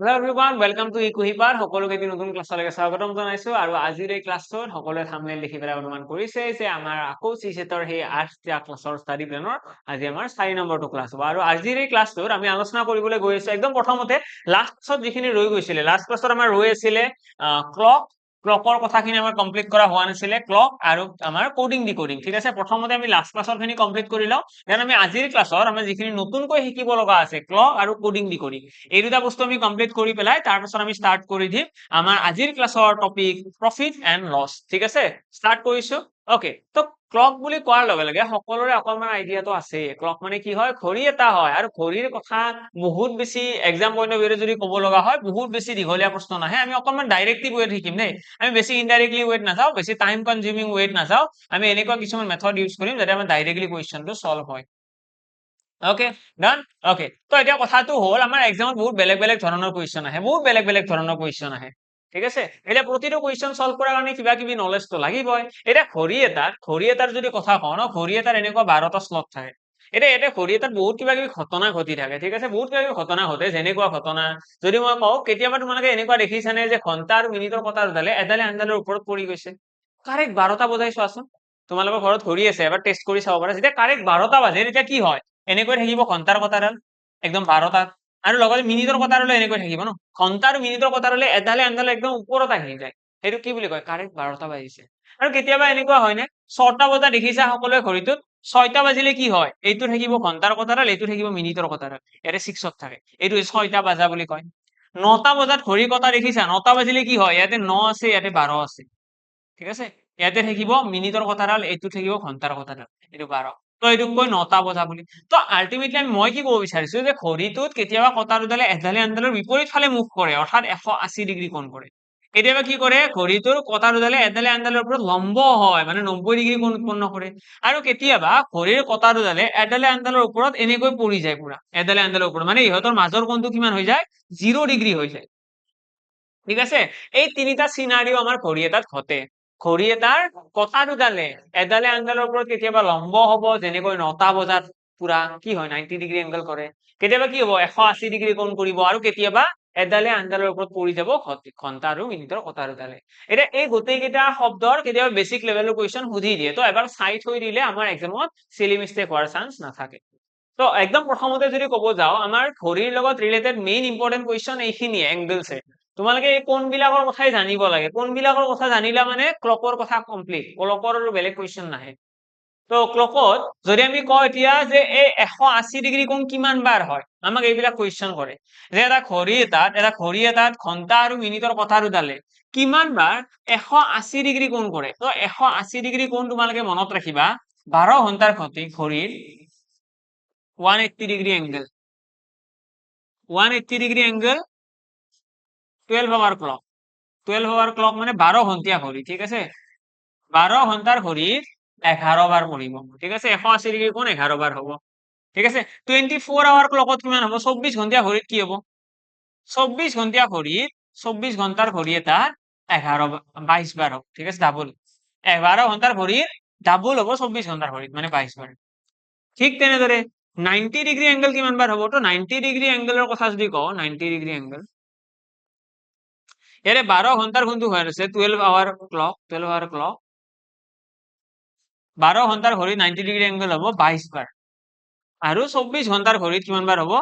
Hello everyone, welcome to ইকুহিপাৰ সকলোকে এটি নতুন ক্লাছলৈকে স্বাগতম জনাইছো আৰু আজিৰ এই ক্লাছটোত সকলোৱে থাম্বনেইল দেখি পেলাই অনুমান কৰিছে যে আমাৰ আকৌ চিছেটৰ সেই 8টা ক্লাছৰ ষ্টাডি প্লেনৰ আজি আমাৰ 4 নম্বৰটো ক্লাছ হ'ব আৰু আজিৰ এই ক্লাছটোত আমি আলোচনা কৰিবলৈ গৈ আছো একদম প্ৰথমতে লাষ্ট ক্লাছত যিখিনি ৰৈ গৈছিলে লাষ্ট ক্লাছত আমাৰ ৰৈ আছিলে ক্লকৰ কথাখিনি আমাৰ কমপ্লিট কৰা হোৱা নাছিলে ক্লক আৰু আমাৰ কোডিং ডিকোডিং ঠিক আছে প্ৰথমতে আমি লাষ্ট ক্লাছৰ খিনি কমপ্লিট কৰি লওঁ দেন আমি আজিৰ ক্লাছত আমাৰ যিখিনি নতুনকৈ শিকিব লগা আছে ক্লক আৰু কোডিং ডিকোডিং এই দুটা বস্তু আমি কমপ্লিট কৰি পেলাই তাৰ পাছত আমি স্টাৰ্ট কৰি দিম আমাৰ আজিৰ ক্লাছৰ টপিক প্ৰফিট এণ্ড লছ ঠিক আছে স্টাৰ্ট কৰিছো ওকে তো ক্লক বুলি কোৱাৰ লগে লগে সকলোৰে অকলমান আইডিয়াটো আছে ক্লক মানে কি হয় ঘড়ী এটা হয় আৰু ঘড়ীৰ কথা বহুত বেছি এক্সাম পইণ্ট অফ ভিউৰে যদি ক'ব লগা হয় বহুত বেছি দীঘলীয়া প্ৰশ্ন নাহে আমি অকলমান ডাইৰেক্টলি ৱেট শিকিম দেই আমি বেছি ইনডাইৰেক্টলি ৱেট নাযাওঁ বেছি টাইম কনজিউমিং ৱেট নাযাওঁ আমি এনেকুৱা কিছুমান মেথড ইউজ কৰিম যাতে আমাৰ ডাইৰেক্টলি কুৱেশ্যনটো সলভ হয় ওকে ডান ওকে তো এতিয়া কথাটো হ'ল আমাৰ এক্সামত বহুত বেলেগ বেলেগ ধৰণৰ কুৱেশ্যন আহে বহুত বেলেগ বেলেগ ধৰণৰ কুৱেশ্যন আহে ঠিক আছে এতিয়া প্ৰতিটো কুৱেশ্যন সলভ কৰাৰ কাৰণে কিবা কিবি নলেজটো লাগিবই এতিয়া ঘড়ী এটাৰ যদি কথা কওঁ ন ঘড়ী এটাৰ এনেকুৱা 12টা স্লট থাকে এতিয়া ঘড়ী এটাত বহুত কিবা কিবি ঘটনা ঘটি থাকে ঠিক আছে বহুত কিবা কিবি ঘটনা ঘটে যেনেকুৱা ঘটনা যদি মই কওঁ কেতিয়াবা তোমালোকে এনেকুৱা দেখিছানে যে ঘণ্টা আৰু মিনিটৰ কটাৰ ডালে এডালে আনডালৰ ওপৰত পৰি গৈছে কাৰেক্ট 12টা বজাই চোৱাচোন তোমালোকৰ ঘৰত ঘড়ী আছে এবাৰ টেষ্ট কৰি চাব পাৰা যেতিয়া কাৰেক্ট 12টা বাজে তেতিয়া কি হয় এনেকৈ থাকিব ঘণ্টাৰ কটাৰডাল একদম 12টাত আৰু লগতে মিনিটৰ কটাৰলৈ এনেকৈ থাকিব ন ঘণ্টা আৰু মিনিটৰ কটাৰলৈ এডালে আনডালে একদম ওপৰত আহি যায় সেইটো কি বুলি কয় কাৰেক্ট 12টা বাজিছে আৰু কেতিয়াবা এনেকুৱা হয় নে 6টা বজা দেখিছা সকলোৱে ঘড়ীটোত 6টা বাজিলে কি হয় এইটো থাকিব ঘণ্টাৰ কটাৰল এইটো থাকিব মিনিটৰ কটাৰল ইয়াতে 6ত থাকে এইটো 6টা বাজা বুলি কয় 9টা বজাত ঘড়ী কটা দেখিছা 9টা বাজিলে কি হয় ইয়াতে 9 আছে ইয়াতে 12 আছে ঠিক আছে ইয়াতে থাকিব মিনিটৰ কটাৰল এইটো থাকিব ঘণ্টাৰ কটাৰল এইটো 12 তো এইটোক কয় 9টা বজা বুলি তো আলটিমেটলি মই কি ক'ব বিচাৰিছো যে ঘড়ীটোত কেতিয়াবা কটাৰডালে এডালে আনডালৰ বিপৰীত ফালে মুভ কৰে অৰ্থাৎ 180 ডিগ্ৰী কোণ কৰে কেতিয়াবা কি কৰে ঘড়ীটোৰ কটাৰডালে এডালে আনডালৰ ওপৰত লম্ব হয় মানে 90 ডিগ্ৰী কোণ উৎপন্ন কৰে আৰু কেতিয়াবা ঘড়ীৰ কটাৰডালে এডালে আনডালৰ ওপৰত এনেকৈ পৰি যায় পুৰা এডালে আনডালৰ ওপৰত মানে ইহঁতৰ মাজৰ কোণটো কিমান হৈ যায় 0 ডিগ্ৰী হৈ যায় ঠিক আছে এই তিনিটা সিনাৰিও আমাৰ ঘড়ী এটাত ঘটে ঘড়ী এটাৰ কটাৰডালে এডালে আনডালৰ ওপৰত কেতিয়াবা লম্ব হ'ব যেনেকৈ 9টা বজাত পুৰা কি হয় 90 ডিগ্ৰী এংগল কৰে কেতিয়াবা কি হ'ব 180 ডিগ্ৰী কোণ কৰিব আৰু কেতিয়াবা এডালে আনডালৰ ওপৰত পৰি যাব ঘণ্টা আৰু মিনিটৰ কটাৰডালে এতিয়া এই গোটেইকেইটা শব্দৰ কেতিয়াবা বেসিক লেভেলৰ কুৱেশ্যন সুধি দিয়ে তো এবাৰ চাই থৈ দিলে আমাৰ এক্সামত সিলি মিষ্টেক হোৱাৰ চান্স নাথাকে তো একদম প্ৰথমতে যদি ক'ব যাওঁ আমাৰ ঘড়ীৰ লগত ৰিলেটেড মেইন ইম্পৰ্টেন্ট কুৱেশ্যন এইখিনিয়ে এংগলছে তোমালোকে এই কোণবিলাকৰ কথাই জানিব লাগে কোণবিলাকৰ কথা জানিলা মানে ক্লকৰ কথা কমপ্লিট ক্লকৰ আৰু বেলেগ কুৱেশ্যন নাহে তো ক্লকত যদি আমি কওঁ এতিয়া যে এই 180 ডিগ্ৰী কোণ কিমান বাৰ হয় আমাক এইবিলাক কুৱেশ্যন কৰে যে এটা ঘড়ী এটাত ঘণ্টা আৰু মিনিটৰ কটাৰডালে কিমান বাৰ 180 ডিগ্ৰী কোণ কৰে তো 180 ডিগ্ৰী কোণ তোমালোকে মনত ৰাখিবা 12 ঘণ্টাৰ ঘড়ীৰ 180 degree angle 180 degree angle 12 hour clock 12 hour clock মানে 12 ঘণ্টীয়া ঘড়ী ঠিক আছে 12 ঘণ্টাৰ ঘড়ীৰ 11 বাৰ পঢ়িব ঠিক আছে 180 ডিগ্ৰী কোণ 11 বাৰ হ'ব ঠিক আছে 24 আৱাৰ ক্লকত কিমান হ'ব 24 ঘণ্টীয়া ঘড়ীত কি হ'ব 24 ঘণ্টীয়া ঘড়ীত 24 ঘণ্টাৰ ঘড়ী এটা 22 বাৰ হ'ব ঠিক আছে ডাবল 11 ঘণ্টাৰ ঘড়ীৰ ডাবল হ'ব 24 ঘণ্টাৰ ঘড়ীত মানে 22 বাৰ ঠিক তেনেদৰে 90 ডিগ্ৰী এংগল কিমান বাৰ হ'ব তো 90 ডিগ্ৰী এংগলৰ কথা যদি কওঁ 90 ডিগ্ৰী এংগল ইয়াৰে 12 ঘণ্টাৰ কোনটো হৈ আছে 12 আৱাৰ ক্লক 12 ঘণ্টাৰ ঘড়ীত 90 ডিগ্ৰী এংগল হ'ব 22 বাৰ আৰু 24 ঘণ্টাৰ ঘড়ীত কিমান বাৰ হ'ব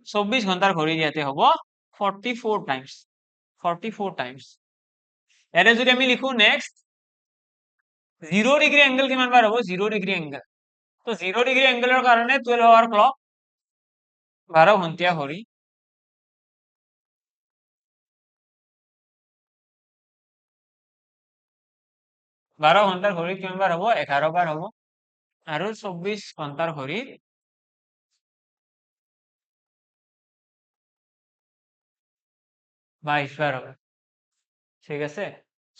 24 ঘণ্টাৰ ঘড়ীত ইয়াতে হ'ব 44 টাইমছ 44 টাইমছ ইয়াতে যদি আমি লিখো নেক্সট 0 ডিগ্ৰী এংগল কিমান বাৰ হ'ব 0 ডিগ্ৰী এংগল তো 0 ডিগ্ৰী এংগলৰ কাৰণে 12 আৱাৰ ক্লক 12 ঘণ্টীয়া ঘড়ী 12 ঘণ্টাৰ ঘড়ীত কিমান বাৰ হ'ব 11 বাৰ হ'ব আৰু 24 ঘণ্টাৰ ঘড়ীত 22 বাৰ হ'ব ঠিক আছে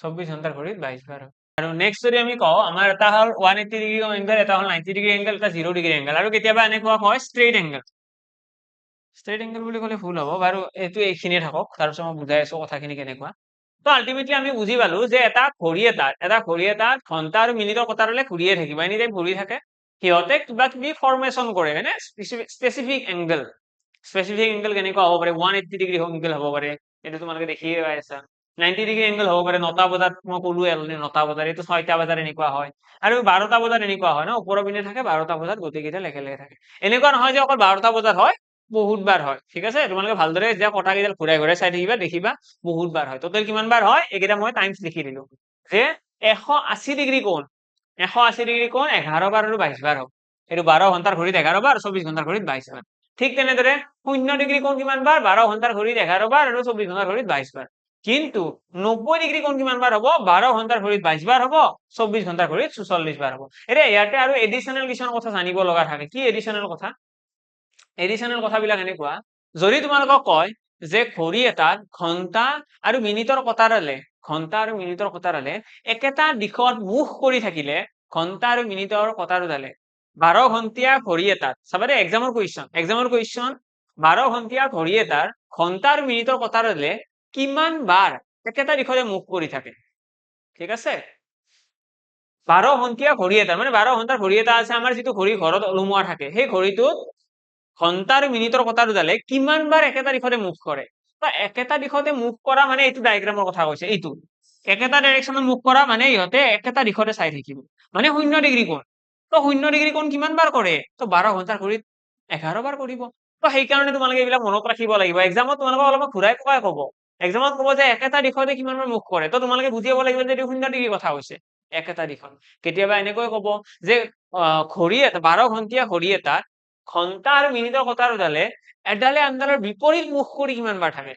24 ঘণ্টাৰ ঘড়ীত 22 বাৰ হ'ব আৰু নেক্সট যদি আমি কওঁ আমাৰ এটা হ'ল 180 ডিগ্ৰী এংগল এটা হ'ল 90 ডিগ্ৰী এংগল এটা 0 ডিগ্ৰী এংগল আৰু কেতিয়াবা এনেকুৱা হয় ষ্ট্ৰেইট এংগল বুলি ক'লে ভুল হ'ব বাৰু এইটো এইখিনিয়ে থাকক তাৰপিছত মই বুজাই আছো কথাখিনি কেনেকুৱা তো আলটিমেটলি আমি বুজি পালো যে এটা ঘড়ী এটাত ঘণ্টা আৰু মিনিটৰ কটাৰলে ঘূৰিয়ে থাকিব এনি টাইম ঘূৰি থাকে সিহঁতে কিবা কিবি ফৰ্মেশ্যন কৰে মানে স্পেচিফিক এংগল স্পেচিফিক এংগল কেনেকুৱা হ'ব পাৰে 180 ডিগ্ৰী এংগল হ'ব পাৰে এইটো তোমালোকে দেখিয়ে পাই আছা 90 ডিগ্ৰী এংগল হ'ব পাৰে 9টা বজাত মই ক'লোৱে অলৰেডি 9টা বজাত এইটো 6টা বজাত এনেকুৱা হয় আৰু 12টা বজাত এনেকুৱা হয় ন ওপৰৰ পিনে থাকে 12টা বজাত গোটেইকেইটা একেলগে থাকে এনেকুৱা নহয় যে অকল 12টা বজাত হয় বহুত বাৰ হয় ঠিক আছে তোমালোকে ভালদৰে যেতিয়া কথা কেইডাল ঘূৰাই ঘূৰাই চাই থাকিবা দেখিবা বহুত বাৰ হয় টোটেল কিমান বাৰ হয় এইকেইটা মই টাইমছ লিখি দিলো যে 180 ডিগ্ৰী কোণ 180 ডিগ্ৰী কোণ 11 বাৰ আৰু 22 বাৰ হ'ব এইটো 12 ঘণ্টাৰ ঘড়ীত 11 বাৰ 24 ঘণ্টাৰ ঘড়ীত 22 বাৰ ঠিক তেনেদৰে 0 ডিগ্ৰী কোণ কিমান বাৰ 12 ঘণ্টাৰ ঘড়ীত 11 বাৰ আৰু 24 ঘণ্টাৰ ঘড়ীত 22 বাৰ কিন্তু 90 ডিগ্ৰী কোণ কিমান বাৰ হ'ব 12 ঘণ্টাৰ ঘড়ীত 22 বাৰ হ'ব 24 ঘণ্টাৰ ঘড়ীত 44 বাৰ হ'ব এতিয়া ইয়াতে আৰু এডিশনাল কিছুমান কথা জানিব লগা থাকে কি এডিশনাল কথা এডিশনাল কথাবিলাক এনেকুৱা যদি তোমালোকক কয় যে ঘড়ী এটাত ঘণ্টা আৰু মিনিটৰ কটাৰলে একেটা দিশত মুখ কৰি থাকিলে ঘণ্টা আৰু মিনিটৰ কটাৰডালে 12 ঘণ্টীয়া ঘড়ী এটাত চাবা দেই এক্সামৰ কুৱেশ্যন 12 ঘণ্টীয়া ঘড়ী এটাৰ ঘণ্টা আৰু মিনিটৰ কটাৰলে কিমান বাৰ একেটা দিশতে মুখ কৰি থাকে ঠিক আছে 12 ঘণ্টীয়া ঘড়ী এটা মানে 12 ঘণ্টাৰ ঘড়ী এটা আছে আমাৰ যিটো ঘড়ী ঘৰত ওলোমোৱা থাকে সেই ঘড়ীটোত ঘণ্টা আৰু মিনিটৰ কটাৰডালে কিমান বাৰ একেটা দিশতে মুভ কৰে তো একেটা দিশতে মুভ কৰা মানে এইটো ডায়াগ্ৰামৰ কথা কৈছে এইটো একেটা ডাইৰেকশ্যনত মুভ কৰা মানে ইহঁতে একেটা দিশতে চাই থাকিব মানে 0 ডিগ্ৰী কোণ তো 0 ডিগ্ৰী কোণ কিমান বাৰ কৰে তো 12 ঘণ্টাৰ ঘড়ীত 11 বাৰ কৰিব তো সেইকাৰণে তোমালোকে এইবিলাক মনত ৰাখিব লাগিব এক্সামত তোমালোকক অলপ ঘূৰাই পকাই ক'ব এক্সামত ক'ব যে একেটা দিশতে কিমান বাৰ মুভ কৰে তো তোমালোকে বুজিব লাগিব যে এইটো 0 ডিগ্ৰী কথা হৈছে একেটা দিশত কেতিয়াবা এনেকৈ ক'ব যে ঘড়ী এটা 12 ঘণ্টীয়া ঘড়ী এটাত ঘণ্টা আৰু মিনিটৰ কটাৰডালে এডালে আনডালৰ বিপৰীত মুখ কৰি কিমান বাৰ থাকে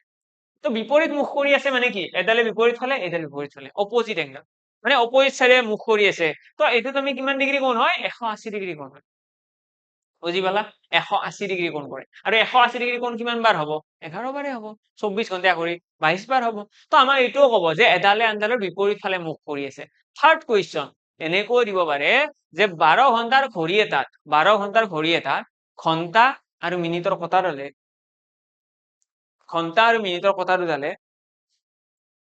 তো বিপৰীত মুখ কৰি আছে মানে কি এডালে বিপৰীত ফালে এডালে বিপৰীত ফালে অপজিট এংগল মানে অপজিট চাইডে মুখ কৰি আছে তো এইটো তুমি কিমান ডিগ্ৰী কোণ হয় 180 ডিগ্ৰী কোণ হয় বুজি পালা 180 ডিগ্ৰী কোণ কৰে আৰু 180 ডিগ্ৰী কোণ কিমান বাৰ হ'ব 11 বাৰে হ'ব 24 ঘণ্টা ঘড়ী 22 বাৰ হ'ব তো আমাৰ এইটোও ক'ব যে এডালে আনডালৰ বিপৰীত ফালে মুখ কৰি আছে থাৰ্ড কুৱেশ্যন এনেকৈ দিব পাৰে যে 12 ঘণ্টাৰ ঘড়ী এটাত ঘণ্টা আৰু মিনিটৰ কটাৰডালে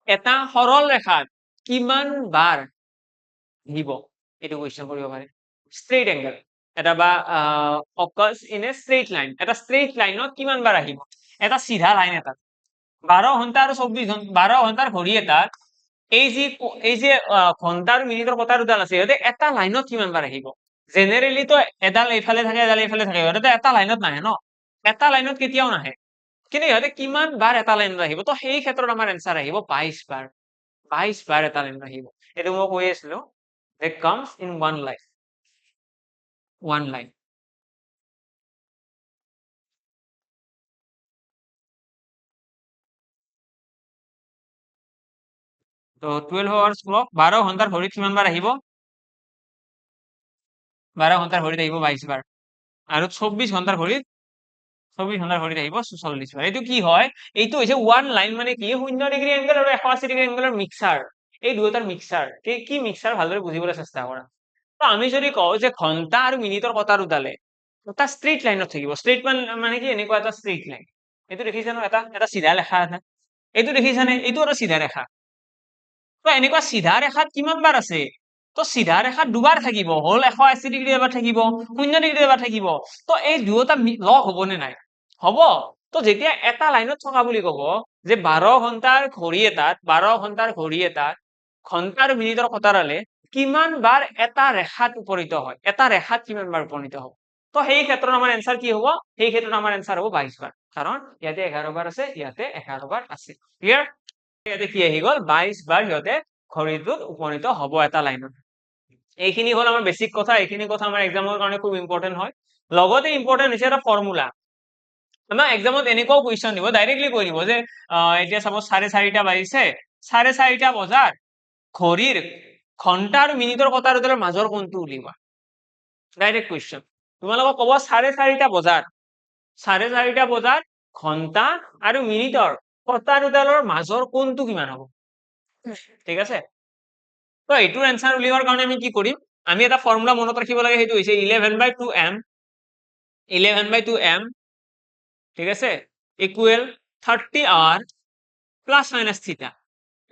এটা সৰল ৰেখাত কিমান বাৰ আহিব এইটো কুৱেশ্যন কৰিব পাৰে ষ্ট্ৰেইট এংগল এটা বা occurs in a straight line এটা ষ্ট্ৰেইট লাইনত কিমান বাৰ আহিব এটা চিধা লাইন এটাত 12 ঘণ্টা আৰু 24 ঘণ্টা 12 ঘণ্টাৰ ঘড়ী এটাত এই যে ঘণ্টা আৰু মিনিটৰ কটাৰডাল আছে সিহঁতে এটা লাইনত কিমান বাৰ আহিব জেনেৰেলি তো এডাল এইফালে থাকে এডাল এইফালে থাকে সিহঁতে এটা লাইনত নাহে ন এটা লাইনত কেতিয়াও নাহে কিন্তু সিহঁতে কিমান বাৰ এটা লাইনত আহিব তো সেই ক্ষেত্ৰত আমাৰ এনসাৰ আহিব 22 বাৰ 22 বাৰ এটা লাইনত আহিব এইটো মই কৈ আছিলো যে comes in one line তো 12 hours clock 12 ঘণ্টাৰ ঘড়ীত কিমান বাৰ আহিব 12 ঘণ্টাৰ ঘড়ীত আহিব 22 বাৰ আৰু 24 ঘণ্টাৰ ঘড়ীত আহিব 44 বাৰ এইটো কি হয় এইটো হৈছে ওৱান লাইন মানে কি 0 ডিগ্ৰী এংগল আৰু 180 ডিগ্ৰী এংগলৰ মিক্সাৰ এই দুয়োটাৰ মিক্সাৰ কি মিক্সাৰ ভালদৰে বুজিবলৈ চেষ্টা কৰা তো আমি যদি কওঁ যে ঘণ্টা আৰু মিনিটৰ কটাৰডালে এটা ষ্ট্ৰেইট লাইনত থাকিব ষ্ট্ৰেইট মানে কি এনেকুৱা এটা ষ্ট্ৰেইট লাইন এইটো দেখিছা ন এটা চিধা ৰেখা এটা এইটো দেখিছানে এইটো এটা চিধা ৰেখা তো এনেকুৱা চিধা ৰেখাত কিমান বাৰ আছে তো চিধা ৰেখাত দুবাৰ থাকিব হল 180 ডিগ্ৰী এবাৰ থাকিব 0 ডিগ্ৰী এবাৰ থাকিব তো এই দুয়োটা লগ হ'বনে নাই হ'ব তো যেতিয়া এটা লাইনত থকা বুলি ক'ব যে 12 ঘণ্টাৰ ঘড়ী এটাত ঘণ্টা আৰু মিনিটৰ কটাৰলে কিমান বাৰ এটা ৰেখাত উপনীত হয় এটা ৰেখাত কিমান বাৰ উপনীত হ'ব তো সেই ক্ষেত্ৰত আমাৰ এনসাৰ কি হ'ব সেই ক্ষেত্ৰত আমাৰ এনসাৰ হ'ব 22 বাৰ কাৰণ ইয়াতে 11 বাৰ আছে ইয়াতে 11 বাৰ আছে ক্লিয়াৰ ইয়াতে কি আহি গ'ল 22 বাৰ সিহঁতে ঘড়ীটোত উপনীত হ'ব এটা লাইনত এইখিনি হল আমাৰ বেসিক কথা এইখিনি কথা আমাৰ এক্সামৰ কাৰণে খুব ইম্পৰ্টেন্ট হয় লগতে ইম্পৰ্টেন্ট হৈছে এটা ফৰ্মুলা আমাৰ এক্সামত এনেকুৱাও কুৱেশ্যন দিব ডাইৰেক্টলি কৈ দিব যে এতিয়া চাপোজ 4:30 বাজিছে 4:30 বজাত ঘড়ীৰ ঘণ্টা আৰু মিনিটৰ কটাৰডালৰ মাজৰ কোণটো উলিওৱা ডাইৰেক্ট কুৱেশ্যন তোমালোকক ক'ব 4:30 বজাত ঘণ্টা আৰু মিনিটৰ কটাৰডালৰ মাজৰ কোণটো কিমান হ'ব ঠিক আছে তো এইটোৰ এনসাৰ উলিওৱাৰ কাৰণে আমি কি কৰিম আমি এটা ফৰ্মুলা মনত ৰাখিব লাগে সেইটো হৈছে 11/2m ঠিক আছে ইকুৱেল 30 আৱাৰ প্লাছ মাইনাছ থিটা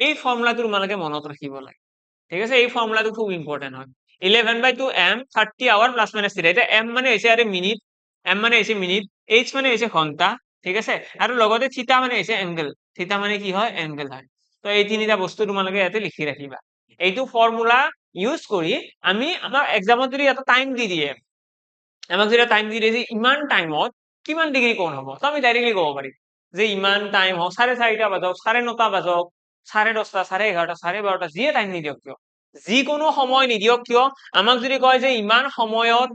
এই ফৰ্মুলাটো তোমালোকে মনত ৰাখিব লাগে ঠিক আছে এই ফৰ্মুলাটো খুব ইম্পৰ্টেন্ট হয় 11/2m 30 আৱাৰ প্লাছ মাইনাছ থিটা এটা m মানে হৈছে মিনিট m মানে হৈছে মিনিট h মানে হৈছে ঘণ্টা ঠিক আছে আৰু লগতে থিতা মানে হৈছে এংগল থিতা মানে কি হয় এংগল হয় তো এই তিনিটা বস্তু তোমালোকে ইয়াতে লিখি ৰাখিবা এইটো ফৰ্মুলা ইউজ কৰি আমি আমাৰ এক্সামত যদি এটা টাইম দি দিয়ে আমাক যদি টাইম দি দিয়ে যে ইমান টাইমত কিমান ডিগ্ৰী কোণ হ'ব তো আমি ডাইৰেক্টলি ক'ব পাৰিম যে ইমান টাইম হওক 4:30 বাজক 9:30 বাজক 10:30 11:30 12:30 যিয়ে টাইম নিদিয়ক কিয় যিকোনো সময় নিদিয়ক কিয় আমাক যদি কয় যে ইমান সময়ত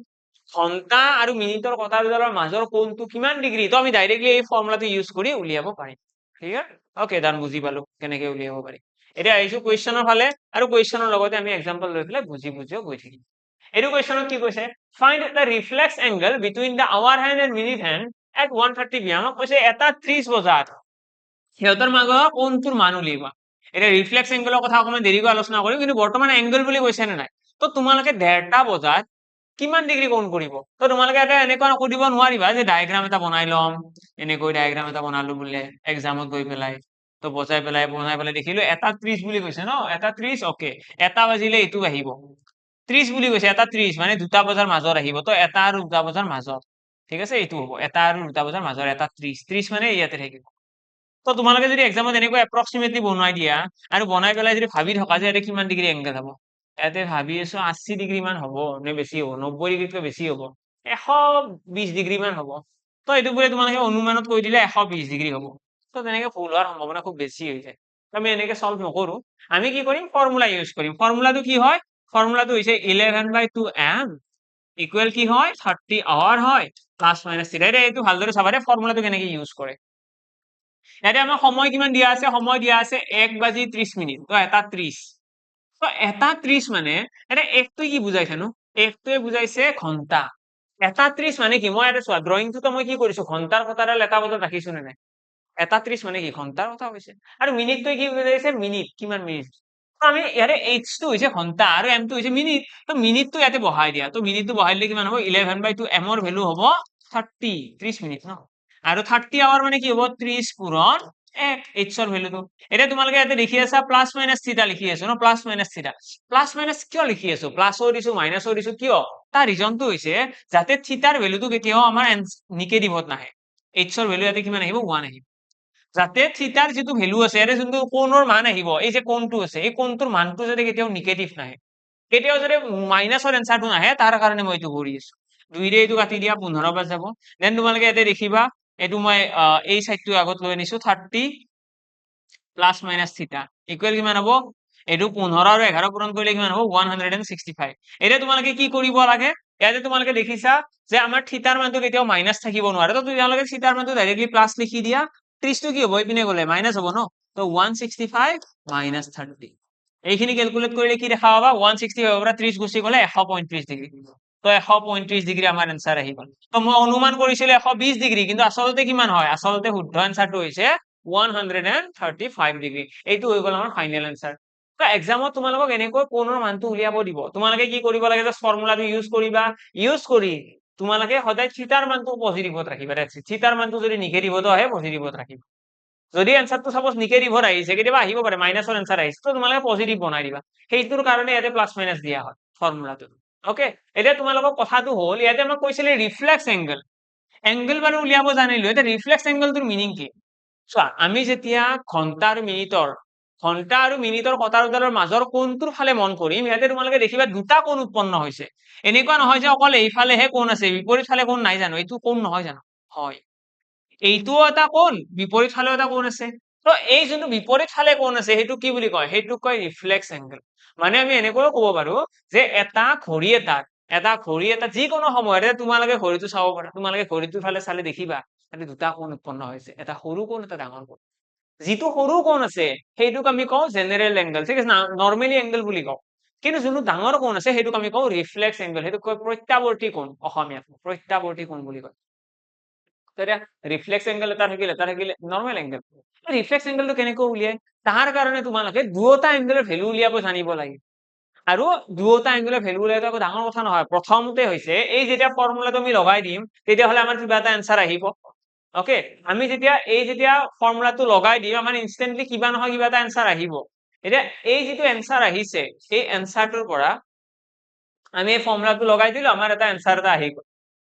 ঘন্টা আৰু মিনিটৰ কটা দুডালৰ মাজৰ কোণটো কিমান ডিগ্ৰী তো আমি ডাইৰেক্টলি এই ফৰ্মুলাটো ইউজ কৰি উলিয়াব পাৰিম ক্লিয়াৰ ওকে ডান বুজি পালো কেনেকৈ উলিয়াব পাৰি এতিয়া আহিছো কুৱেশ্যনৰ ফালে আৰু কুৱেশ্যনৰ লগতে আমি এক্সাম্পল লৈ পেলাই বুজিও গৈ থাকিম এইটো কুৱেশ্যনত কি কৈছে find the reflex angle between the hour hand and minute hand at 1:30 PM আমাক কৈছে এটা 30 বজাত সিহঁতৰ মাজৰ কোণটোৰ মান উলিয়াবা এতিয়া ৰিফ্লেক্স এংগলৰ কথা অকণমান দেৰিকৈ আলোচনা কৰিম কিন্তু বৰ্তমান এংগল বুলি কৈছে নে নাই তো তোমালোকে 1:30 বজাত কিমান ডিগ্ৰী কোণ কৰিব তো তোমালোকে এটা এনেকুৱা কৰিব নোৱাৰিবা যে ডায়েগ্ৰাম এটা বনাই ল'ম এনেকৈ ডায়েগ্ৰাম এটা বনালো বোলে এক্সামত গৈ পেলাই তো বনাই পেলাই দেখিলো এটা 30 বুলি কৈছে ন এটা 30 ওকে এটা বাজিলে এইটো আহিব 30 বুলি কৈছে এটা 30 মানে 2টা বজাৰ মাজত আহিব তো এটা আৰু 2টা বজাৰ মাজত ঠিক আছে এইটো হ'ব এটা আৰু 2টা বজাৰ মাজত এটা 30 মানে ইয়াতে থাকিব তো তোমালোকে যদি এক্সামত এনেকৈ এপ্ৰক্সিমেটলি বনাই দিয়া আৰু বনাই পেলাই যদি ভাবি থকা যে এটা কিমান ডিগ্ৰী এংগল হ'ব ইয়াতে ভাবি আছো 80 ডিগ্ৰী মান হ'ব নে বেছি হ'ব 90 ডিগ্ৰীতকৈ বেছি হ'ব 120 ডিগ্ৰী মান হ'ব তো এইটো বোলে তোমালোকে অনুমানত কৈ দিলে 120 ডিগ্ৰী হ'ব তো তেনেকৈ ভুল হোৱাৰ সম্ভাৱনা খুব বেছি হৈ যায় আমি এনেকৈ সলভ নকৰো আমি কি কৰিম ফৰ্মুলা ইউজ কৰিম ফৰ্মুলাটো কি হয় ফৰ্মুলাটো হৈছে 11/2 m ইকুৱেল কি হয় 30 আৱাৰ হয় প্লাছ মাইনাছ থিটা এইটো ভালদৰে চাবা দে ফৰ্মুলাটো কেনেকৈ ইউজ কৰে ইয়াতে আমাৰ সময় কিমান দিয়া আছে সময় দিয়া আছে 1:30 তো এটা 30 তো এটা 30 মানে এটা একটোৱে কি বুজাইছে নো একটোৱে বুজাইছে ঘন্টা এটা 30 মানে কি মই ইয়াতে চোৱা ড্ৰয়িংটোতো মই কি কৰিছো ঘন্টাৰ কটাডাল এটা বজাত ৰাখিছো নে নাই এটা 30 মানে কি ঘন্টাৰ কথা কৈছে আৰু মিনিটটোৱে কি বুজাইছে মিনিট কিমান মিনিট আমি ইয়াতে h টো হৈছে ঘন্টা আৰু m টো হৈছে মিনিট তো মিনিটটো ইয়াতে বহাই দিয়া তো মিনিটটো বহাই দিলে কিমান হ'ব 11/2 m ৰ ভ্যালু হ'ব 30 মিনিট ন আৰু 30 আৱাৰ মানে কি হ'ব 30 পূৰণ 1 h ৰ ভ্যালুটো এতিয়া তোমালোকে ইয়াতে দেখি আছা প্লাছ মাইনাছ থিটা লিখি আছো ন প্লাছ মাইনাছ থিটা প্লাছ মাইনাছ কিয় লিখি আছো প্লাছও দিছো মাইনাছও দিছো কিয় তাৰ ৰিজনটো হৈছে যাতে থিটাৰ ভ্যালুটো কেতিয়াও আমাৰ নিগেটিভত নাহে h ৰ ভ্যালু ইয়াতে কিমান আহিব 1 আহিব যাতে থিটাৰ যিটো ভ্যালু আছে ইয়াতে যোনটো কোণৰ মান আহিব এই যে কোণটো আছে এই কোণটোৰ মানটো যাতে কেতিয়াও নিগেটিভ নাহে কেতিয়াও যদি মাইনাছৰ এনসাৰটো নাহে তাৰ কাৰণে মই এইটো কৰি আছো 2ৰে এইটো কাটি দিয়া 15 বাজ যাব দেন তোমালোকে ইয়াতে দেখিবা এইটো মই এই সাইডটো আগত লৈ আনিছো 30 প্লাছ মাইনাছ থিটা ইকুৱেল কিমান হ'ব এইটো 15 আৰু 11 পূৰণ কৰিলে কিমান হ'ব 165 এতিয়া তোমালোকে কি কৰিব লাগে ইয়াতে তোমালোকে দেখিছা যে আমাৰ থিটাৰ মানটো কেতিয়াও মাইনাছ থাকিব নোৱাৰে তো তোমালোকে থিটাৰ মানটো ডাইৰেক্টলি প্লাছ লিখি দিয়া 30 টো কি হ'ব ইপিনে গ'লে মাইনাছ হ'ব ন তো 165 মাইনাছ 30 এইখিনি ক্যালকুলেট কৰিলে কি দেখা পাবা 165 পৰা 30 গুচি গ'লে 135 ডিগ্ৰী তো 135 ডিগ্ৰী আমাৰ এনসাৰ আহি গ'ল তো মই অনুমান কৰিছিলো 120 ডিগ্ৰী কিন্তু আচলতে কিমান হয় আচলতে শুদ্ধ এনসাৰটো হৈছে 135 ডিগ্ৰী এইটো হৈ গ'ল আমাৰ ফাইনেল এনসাৰ তো এক্সামত তোমালোকক এনেকৈ কোণৰ মানটো উলিয়াব দিব তোমালোকে কি কৰিব লাগে যে ফৰ্মুলাটো ইউজ কৰিবা ইউজ কৰি তোমালোকে সদায় থিটাৰ মানটো পজিটিভত ৰাখিবা থিটাৰ মানটো যদি নিগেটিভত আহে পজিটিভত ৰাখিবা যদি এনসাৰটো সাপোজ নিগেটিভত আহিছে কেতিয়াবা আহিব পাৰে মাইনাছৰ এনসাৰ আহিছে তো তোমালোকে পজিটিভ বনাই দিবা সেইটোৰ কাৰণে ইয়াতে প্লাছ মাইনাছ দিয়া হয় ফৰ্মুলাটো ওকে এতিয়া তোমালোকক কথাটো হ'ল ইয়াতে আমাক কৈছিলে ৰিফ্লেক্স এংগল বাৰু উলিয়াব জানিলো এতিয়া ৰিফ্লেক্স এংগলটোৰ মিনিং কি চোৱা আমি যেতিয়া ঘন্টা আৰু মিনিটৰ কটা দুডালৰ মাজৰ কোণটোৰ ফালে মন কৰিম ইয়াতে তোমালোকে দেখিবা দুটা কোণ উৎপন্ন হৈছে এনেকুৱা নহয় যে অকল এইফালেহে কোণ আছে বিপৰীত ফালে কোণ নাই জানো এইটো কোণ নহয় জানো হয় এইটোও এটা কোণ বিপৰীত ফালেও এটা কোণ আছে তো এই যোনটো বিপৰীত ফালে কোণ আছে সেইটো কি বুলি কয় সেইটোক কয় ৰিফ্লেক্স এংগল মানে আমি এনেকৈও ক'ব পাৰো যে এটা ঘড়ী এটা যিকোনো সময়তে তোমালোকে ঘড়ীটো চাব পাৰা তোমালোকে ঘড়ীটোৰ ফালে চালে দেখিবা তাতে দুটা কোণ উৎপন্ন হৈছে এটা সৰু কোণ এটা ডাঙৰ কোণ যিটো সৰু কোণ আছে সেইটোক আমি কওঁ জেনেৰেল এংগল ঠিক আছে নৰ্মেলি এংগল বুলি কওঁ কিন্তু যোনটো ডাঙৰ কোণ আছে সেইটোক আমি কওঁ ৰিফ্লেক্স এংগল সেইটোক কয় প্ৰত্যাৱৰ্তী কোণ অসমীয়াত প্ৰত্যাৱৰ্তী কোণ বুলি কয় তেতিয়া ৰিফ্লেক্স এংগল এটা থাকিলে নৰ্মেল এংগল ৰিফ্লেক্স এংগলটো কেনেকৈ উলিয়াই তাৰ কাৰণে তোমালোকে দুয়োটা এংগলৰ ভ্যালু উলিয়াব জানিব লাগে আৰু দুয়োটা এংগলৰ ভ্যালু উলিয়াটো একো ডাঙৰ কথা নহয় প্ৰথমতে হৈছে এই যেতিয়া ফৰ্মুলাটো আমি লগাই দিম তেতিয়াহ'লে আমাৰ কিবা এটা এনসাৰ আহিব ওকে আমি যেতিয়া ফৰ্মুলাটো লগাই দিম আমাৰ ইনষ্টেন্টলি কিবা নহয় কিবা এটা এনসাৰ আহিব এতিয়া এই যিটো এনসাৰ আহিছে এই এনসাৰটোৰ পৰা আমি এই ফৰ্মুলাটো লগাই দিলো আমাৰ এটা এনসাৰ এটা আহি গ'ল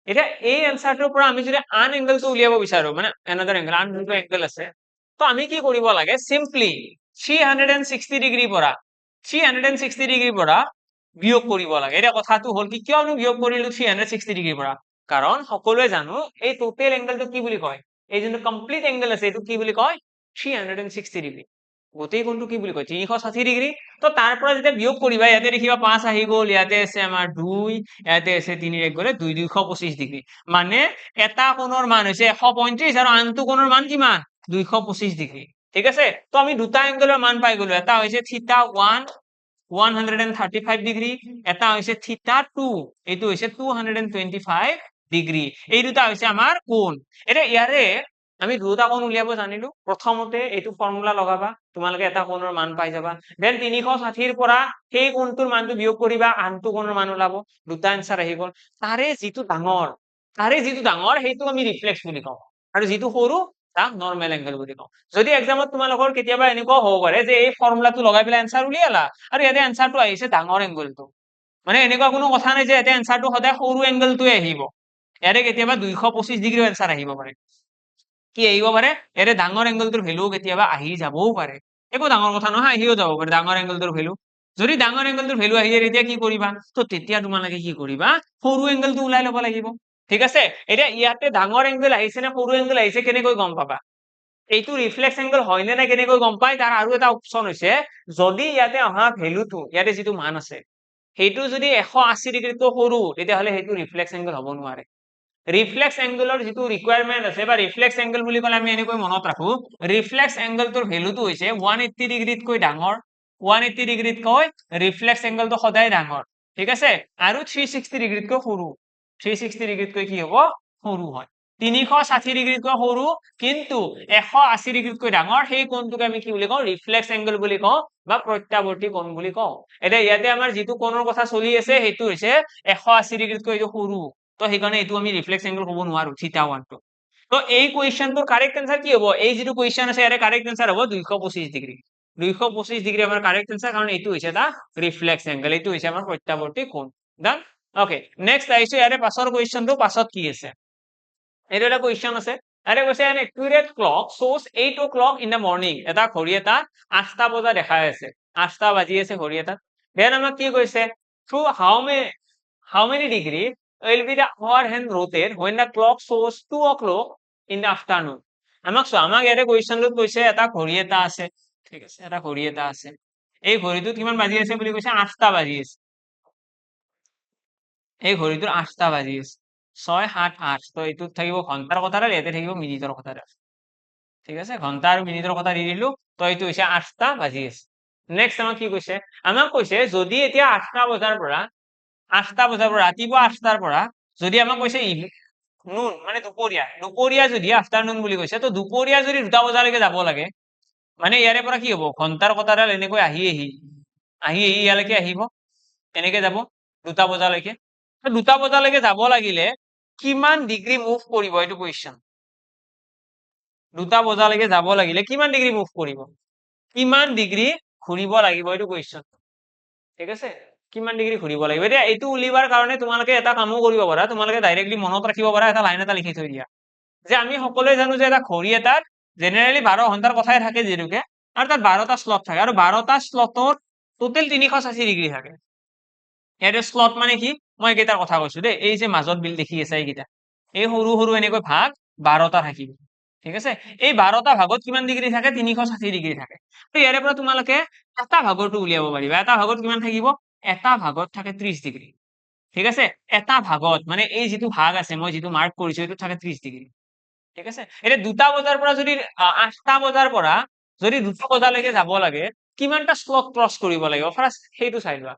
এতিয়া এই এনসাৰটোৰ পৰা আমি যদি আন এংগেলটো উলিয়াব বিচাৰো মানে এনাদাৰ এংগেল আন যোনটো এংগেল আছে তো আমি কি কৰিব লাগে সিম্পলি 360 ডিগ্ৰী পৰা 360 ডিগ্ৰী পৰা বিয়োগ কৰিব লাগে এতিয়া কথাটো হ'ল কি কিয় আমি বিয়োগ কৰিলো 360 ডিগ্ৰী পৰা কাৰণ সকলোৱে জানো এই টোটেল এংগেলটো কি বুলি কয় এই যোনটো কমপ্লিট এংগেল আছে এইটো কি বুলি কয় 360 ডিগ্ৰী গোটেই কোণটো কি বুলি কয় 360 ডিগ্ৰী তো তাৰ পৰা যেতিয়া বিয়োগ কৰিবা ইয়াতে দেখিবা 5 আহি গ'ল ইয়াতে আছে আমাৰ 2 ইয়াতে আছে 3 এক গ'লে 225 ডিগ্ৰী মানে এটা কোণৰ মান হৈছে 135 আৰু আনটো কোণৰ মান কিমান 225 ডিগ্ৰী ঠিক আছে তো আমি দুটা এংগেলৰ মান পাই গলো এটা হৈছে থিটা 135 ডিগ্ৰী এটা হৈছে থিটা 2 এইটো হৈছে 225 ডিগ্ৰী এই দুটা হৈছে আমাৰ কোণ এতিয়া ইয়াৰে আমি দুটা কোণ উলিয়াব জানিলো প্ৰথমতে এইটো ফৰ্মুলা লগাবা তোমালোকে এটা কোণৰ মান পাই যাবা দেন 360 ৰ পৰা সেই কোণটোৰ মানটো বিয়োগ কৰিবা আনটো কোণৰ মান ওলাব দুটা আনসাৰ আহি গ'ল তাৰে যিটো ডাঙৰ সেইটো আমি ৰিফ্লেক্স বুলি কওঁ আৰু যিটো সৰু তাক নৰ্মেল এংগেল বুলি কওঁ যদি এক্সামত তোমালোকৰ কেতিয়াবা এনেকুৱা হ'ব পাৰে যে এই ফৰ্মুলাটো লগাই পেলাই আনসাৰ উলিয়ালা আৰু ইয়াতে আনসাৰটো আহিছে ডাঙৰ এংগেলটো মানে এনেকুৱা কোনো কথা নাই যে ইয়াতে আনসাৰটো সদায় সৰু এংগেলটোৱে আহিব ইয়াতে কেতিয়াবা 225 ডিগ্ৰী আনসাৰ আহিব পাৰে কি আহিব পাৰে ইয়াতে ডাঙৰ এংগেলটোৰ ভ্যালু কেতিয়াবা আহি যাবও পাৰে একো ডাঙৰ কথা নহয় আহিও যাব পাৰে ডাঙৰ এংগেলটোৰ ভ্যালু যদি ডাঙৰ এংগেলটোৰ ভ্যালু আহি যায় তেতিয়া কি কৰিবা তো তেতিয়া তোমালোকে কি কৰিবা সৰু এংগেলটো উলাই ল'ব লাগিব ঠিক আছে এতিয়া ইয়াতে ডাঙৰ এংগেল আহিছে নে সৰু এংগেল আহিছে কেনেকৈ গম পাবা এইটো ৰিফ্লেক্স এংগেল হয় নে নাই কেনেকৈ গম পাই তাৰ আৰু এটা অপচন হৈছে যদি ইয়াতে অহা ভ্যালুটো ইয়াতে যিটো মান আছে সেইটো যদি 180 ডিগ্ৰীতকৈ সৰু তেতিয়াহ'লে সেইটো ৰিফ্লেক্স এংগেল হ'ব নোৱাৰে ৰিফ্লেক্স এংগেলৰ যিটো ৰিকুৱাৰমেন্ট আছে বা ৰিফ্লেক্স এংগেল বুলি ক'লে আমি এনেকৈ মনত ৰাখো ৰিফ্লেক্স এংগেলটোৰ ভ্যালুটো হৈছে 180 ডিগ্ৰীতকৈ ডাঙৰ 180 ডিগ্ৰীতকৈ ৰিফ্লেক্স এংগেলটো সদায় ডাঙৰ ঠিক আছে আৰু 360 ডিগ্ৰীতকৈ সৰু 360 ডিগ্ৰীতকৈ কি হ'ব সৰু হয় 360 ডিগ্ৰীতকৈ সৰু কিন্তু 180 ডিগ্ৰীতকৈ ডাঙৰ সেই কোণটোক আমি কি বুলি কওঁ ৰিফ্লেক্স এংগেল বুলি কওঁ বা প্ৰত্যাৱৰ্তী কোণ বুলি কওঁ এতিয়া ইয়াতে আমাৰ যিটো কোণৰ কথা চলি আছে সেইটো হৈছে 180 ডিগ্ৰীতকৈ এইটো সৰু তো সেইকাৰণে এইটো আমি ৰিফ্লেক্স এংগেল ক'ব নোৱাৰো থিটা 1 টো তো এই কোৱেশ্চনটোৰ কাৰেক্ট আনসাৰ কি হ'ব এই যিটো কোৱেশ্চন আছে ইয়াৰে কাৰেক্ট আনসাৰ হ'ব 225 ডিগ্ৰী 225 ডিগ্ৰী আমাৰ কাৰেক্ট আনসাৰ কাৰণ এইটো হৈছে এটা ৰিফ্লেক্স এংগেল এইটো হৈছে আমাৰ প্ৰত্যাৱৰ্তী কোণ ডান ওকে নেক্সট আহিছো ইয়াৰে পাছৰ কোৱেশ্চনটো পাছত কি আছে এইটো এটা কোৱেশ্চন আছে আরে কৈছে an accurate clock shows 8 o'clock in the morning এটা ঘড়ী এটা 8টা বজা দেখাই আছে 8টা বাজি আছে ঘড়ী এটা দেন আমাক কি কৈছে through how many degree will be the hour hand rotate when the clock shows 2 o'clock in the afternoon আমাক ইয়াতে কোৱেশ্চনটোত কৈছে এটা ঘড়ী এটা আছে ঠিক আছে এটা ঘড়ী এটা আছে এই ঘড়ীটোত কিমান বাজি আছে বুলি কৈছে 8টা বাজি আছে এই ঘড়ীটোৰ 8টা বাজি আছে 6 7 8 তো এইটোত থাকিব ঘন্টাৰ কথাৰে ইয়াতে থাকিব মিনিটৰ কথাৰে ঠিক আছে ঘন্টা আৰু মিনিটৰ কথা দি দিলো তো এইটো হৈছে 8টা বাজি আছে নেক্সট আমাক কি কৈছে আমাক কৈছে যদি এতিয়া 8টা বজাৰ পৰা ৰাতিপুৱা 8টাৰ পৰা যদি আমাক কৈছে নুন মানে দুপৰীয়া যদি আফটাৰনুন বুলি কৈছে তো দুপৰীয়া যদি 2টা বজালৈকে যাব লাগে মানে ইয়াৰে পৰা কি হ'ব ঘন্টাৰ কথাডাল এনেকৈ আহি ইয়ালৈকে আহিব এনেকে যাব 2টা বজালৈকে 2টা বজালৈকে যাব লাগিলে কিমান ডিগ্ৰী মুভ কৰিব এইটো কোৱেশ্চন 2টা বজালৈকে যাব লাগিলে কিমান ডিগ্ৰী মুভ কৰিব কিমান ডিগ্ৰী ঘূৰিব লাগিব এইটো কোৱেশ্চন ঠিক আছে কিমান ডিগ্ৰী ঘূৰিব লাগিব এতিয়া এইটো উলিয়াৰ কাৰণে তোমালোকে এটা কামো কৰিব পাৰা তোমালোকে ডাইৰেক্টলি মনত ৰাখিব পাৰা এটা লাইন এটা লিখি থৈ দিয়া যে আমি সকলোৱে জানো যে এটা ঘড়ী এটাত জেনেৰেলি 12 ঘণ্টাৰ কথাই থাকে যেনেকে আৰু তাত 12টা স্লট থাকে আৰু 12টা স্লটৰ টোটেল 360 ডিগ্ৰী থাকে ইয়াতে স্লট মানে কি মই এইকেইটাৰ কথা কৈছো দেই এই যে মাজত বিল দেখি আছে এইকেইটা এই সৰু সৰু এনেকৈ ভাগ 12টা থাকিব ঠিক আছে এই 12টা ভাগত কিমান ডিগ্ৰী থাকে 360 ডিগ্ৰী থাকে তো ইয়াৰে পৰা তোমালোকে এটা ভাগৰটো উলিয়াব পাৰিবা এটা ভাগত কিমান থাকিব এটা ভাগত থাকে 30 ডিগ্ৰী ঠিক আছে এটা ভাগত মানে এই যিটো ভাগ আছে মই যিটো মাৰ্ক কৰিছো এইটো থাকে 30 ডিগ্ৰী ঠিক আছে এটা 2টা বজাৰ পৰা যদি 8টা বজাৰ পৰা যদি 2টা বজালৈকে যাব লাগে কিমানটা স্লট ক্ৰস কৰিব লাগিব ফাৰ্স্ট সেইটো চাই লোৱা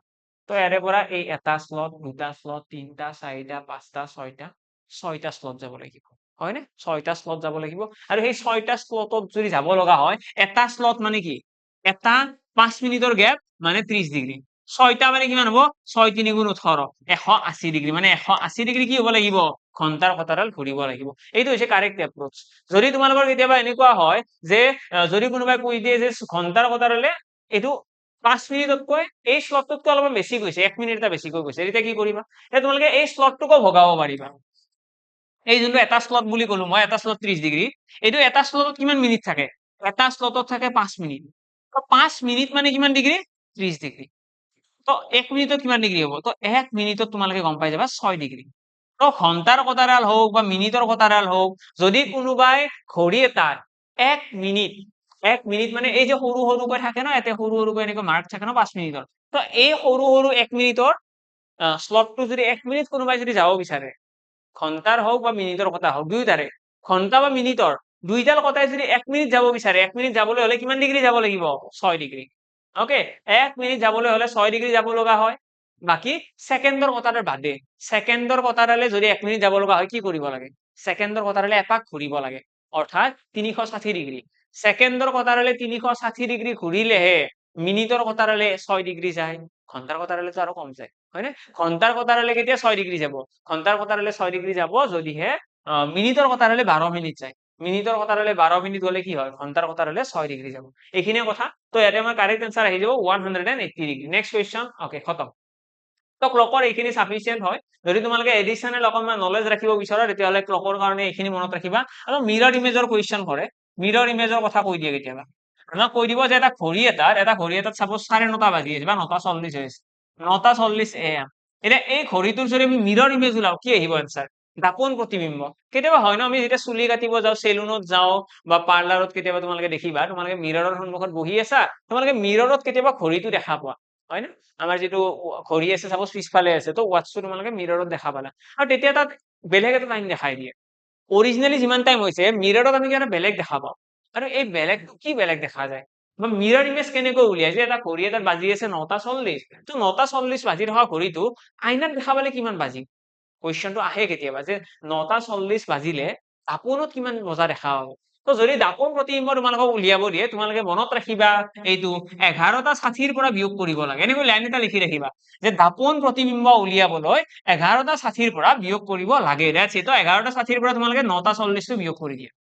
তো ইয়াৰে পৰা এই এটা স্লট 2টা স্লট 3টা 4টা 5টা 6টা স্লট যাব লাগিব হয় নে 6টা স্লট যাব লাগিব আৰু সেই 6টা স্লটত যদি যাব লগা হয় এটা স্লট মানে কি এটা 5 মিনিটৰ গ্যাপ মানে 30 ডিগ্ৰী 6টা মানে কিমান হ'ব 6 3 গুণ 18 180 ডিগ্ৰী মানে 180 ডিগ্ৰী কি হ'ব লাগিব ঘন্টাৰ কথাডাল ঘূৰিব লাগিব এইটো হৈছে কাৰেক্ট এপ্ৰোচ যদি তোমালোকৰ কেতিয়াবা এনেকুৱা হয় যে যদি কোনোবাই কৈ দিয়ে যে ঘন্টাৰ কথাডালে এইটো 5 মিনিটতকৈ এই স্লটটোতকৈ অলপমান বেছি গৈছে 1 মিনিট এটা বেছিকৈ গৈছে এতিয়া কি কৰিবা এতিয়া তোমালোকে এই স্লটটোকো ভগাব পাৰিবা এই যোনটো এটা স্লট বুলি কলো মই এটা স্লট 30 ডিগ্ৰী এইটো এটা স্লটত কিমান মিনিট থাকে এটা স্লটত থাকে 5 মিনিট তো 5 মিনিট মানে কিমান ডিগ্ৰী 30 ডিগ্ৰী তো 1 মিনিটত কিমান ডিগ্ৰী হ'ব তো 1 মিনিটত তোমালোকে গম পাই যাবা 6 ডিগ্ৰী তো ঘন্টাৰ কটাৰাল হোক বা মিনিটৰ কটাৰাল হোক যদি কোনোবাই ঘড়ী এটাত 1 মিনিট 1 মিনিট মানে এই যে সৰু সৰুকৈ থাকে ন এতে সৰু সৰুকৈ এনেকৈ মাৰ্ক থাকে ন 5 মিনিটৰ তো এই সৰু সৰু 1 মিনিটৰ স্লটটো যদি 1 মিনিট কোনোবাই যদি যাব বিচাৰে ঘন্টাৰ হোক বা মিনিটৰ কথা হোক দুইটাৰে ঘন্টা বা মিনিটৰ দুইডাল কথাই যদি 1 মিনিট যাব বিচাৰে 1 মিনিট যাবলৈ হলে কিমান ডিগ্ৰী যাব লাগিব 6 ডিগ্ৰী ওকে 1 মিনিট যাবলৈ হলে 6 ডিগ্ৰী যাব লগা হয় বাকি সেকেন্ডৰ কথাৰে বাদে সেকেন্ডৰ কথাৰালে যদি 1 মিনিট যাব লগা হয় কি কৰিব লাগে সেকেন্ডৰ কথাৰালে এপাক ঘূৰিব লাগে অৰ্থাৎ 360 ডিগ্ৰী সেকেন্ডৰ কথাৰালে 360 ডিগ্ৰী ঘূৰিলেহে মিনিটৰ কথাৰালে 6 ডিগ্ৰী যায় ঘন্টাৰ কথাৰালে তো আৰু কম যায় হয়নে ঘন্টাৰ কথাৰালে কেতিয়া 6 ডিগ্ৰী যাব ঘন্টাৰ কথাৰালে 6 ডিগ্ৰী যাব যদিহে মিনিটৰ কথাৰালে 12 মিনিট যায় মিনিটৰ কথাৰালে 12 মিনিট হলে কি হয় ঘন্টাৰ কথাৰালে 6 ডিগ্ৰী যাব এইখিনিয়ে কথা তো ইয়াতে আমাৰ কাৰেক্ট আনসাৰ আহি যাব 180 ডিগ্ৰী নেক্সট কোৱেশ্চন ওকে খতম তো ক্লকৰ এইখিনি সাফিচিয়েন্ট হয় যদি তোমালোকে এডিশনাল অকমান নলেজ ৰাখিব বিচাৰা তেতিয়াহলে ক্লকৰ কাৰণে এইখিনি মনত ৰাখিবা আৰু মিৰৰ ইমেজৰ কোৱেশ্চন কৰে মিৰৰ ইমেজৰ কথা কৈ দিয়ে কেতিয়াবা আমাক কৈ দিব যে এটা ঘড়ী এটাত সাপোজ 9:30 বাজি আছে বা 9:40 হৈ আছে 9:40 AM এতিয়া এই ঘড়ীটোৰ যদি আমি মিৰৰ ইমেজ ওলাও কি আহিব আনসাৰ দাপোন প্ৰতিবিম্ব কেতিয়াবা হয় ন আমি যেতিয়া চুলি কাটিব যাওঁ চেলুনত যাওঁ বা পাৰ্লাৰত কেতিয়াবা তোমালোকে দেখিবা তোমালোকে মিৰৰৰ সন্মুখত বহি আছা তোমালোকে মিৰৰত কেতিয়াবা ঘড়ীটো দেখা পোৱা হয় না আমাৰ যেটো ঘড়ী আছে সাপোজ পিছফালে আছে তো ওয়াচটো তোমালোকে মিৰৰত দেখা পালা আৰু তেতিয়া তাত বেলেগ এটা টাইম দেখাই দিয়ে অৰিজিনালি যিমান টাইম হৈছে মিৰৰত আমি কিবা বেলেগ দেখা পাওঁ আৰু এই বেলেগটো কি বেলেগ দেখা যায় বা মিৰৰ ইমেজ কেনেকৈ উলিয়াই যে এটা ঘড়ী এটাত বাজি আছে 9:40 তো 9:40 বাজি থকা ঘড়ীটো আইনাত দেখা পালে কিমান বাজি কোৱেশ্চনটো আহে কেতিয়াবা যে 9:40 বাজিলে দাপোনত কিমান বজা দেখা হ'ব তো যদি দাপোন প্ৰতিবিম্ব তোমালোকক উলিয়াব দিয়ে তোমালোকে মনত ৰাখিবা এইটো 11:60 পৰা বিয়োগ কৰিব লাগে এনেকৈ লাইন এটা লিখি ৰাখিবা যে দাপোন প্ৰতিবিম্ব উলিয়াবলৈ 11:60 পৰা বিয়োগ কৰিব লাগে দ্যাটস ইট তো 11:60 পৰা তোমালোকে 9:40 টো বিয়োগ কৰি দিয়া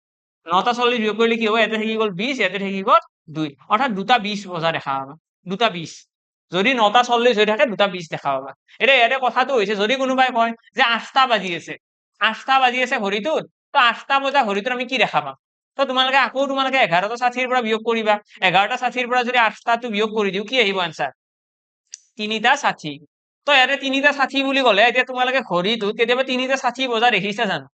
9:40 বিয়োগ কৰিলে কি হ'ব ইয়াতে থাকি গ'ল 20 ইয়াতে থাকি গ'ল 2 অৰ্থাৎ 2:20 বজা দেখা পাবা 2:20 যদি 9:40 হৈ থাকে 2:20 দেখা পাবা এতিয়া ইয়াতে কথাটো হৈছে যদি কোনোবাই কয় যে 8টা বাজি আছে 8টা বাজি আছে ঘড়ীটোত তো 8টা বজা ঘড়ীটোত আমি কি দেখা পাম তো তোমালোকে আকৌ তোমালোকে 11:60 পৰা বিয়োগ কৰিবা 11:60 পৰা যদি 8টাটো বিয়োগ কৰি দিও কি আহিব আনসাৰ 3:60 তো ইয়াতে 3:60 বুলি ক'লে এতিয়া তোমালোকে ঘড়ীটোত কেতিয়াবা 3:60 বজা দেখিছা জানো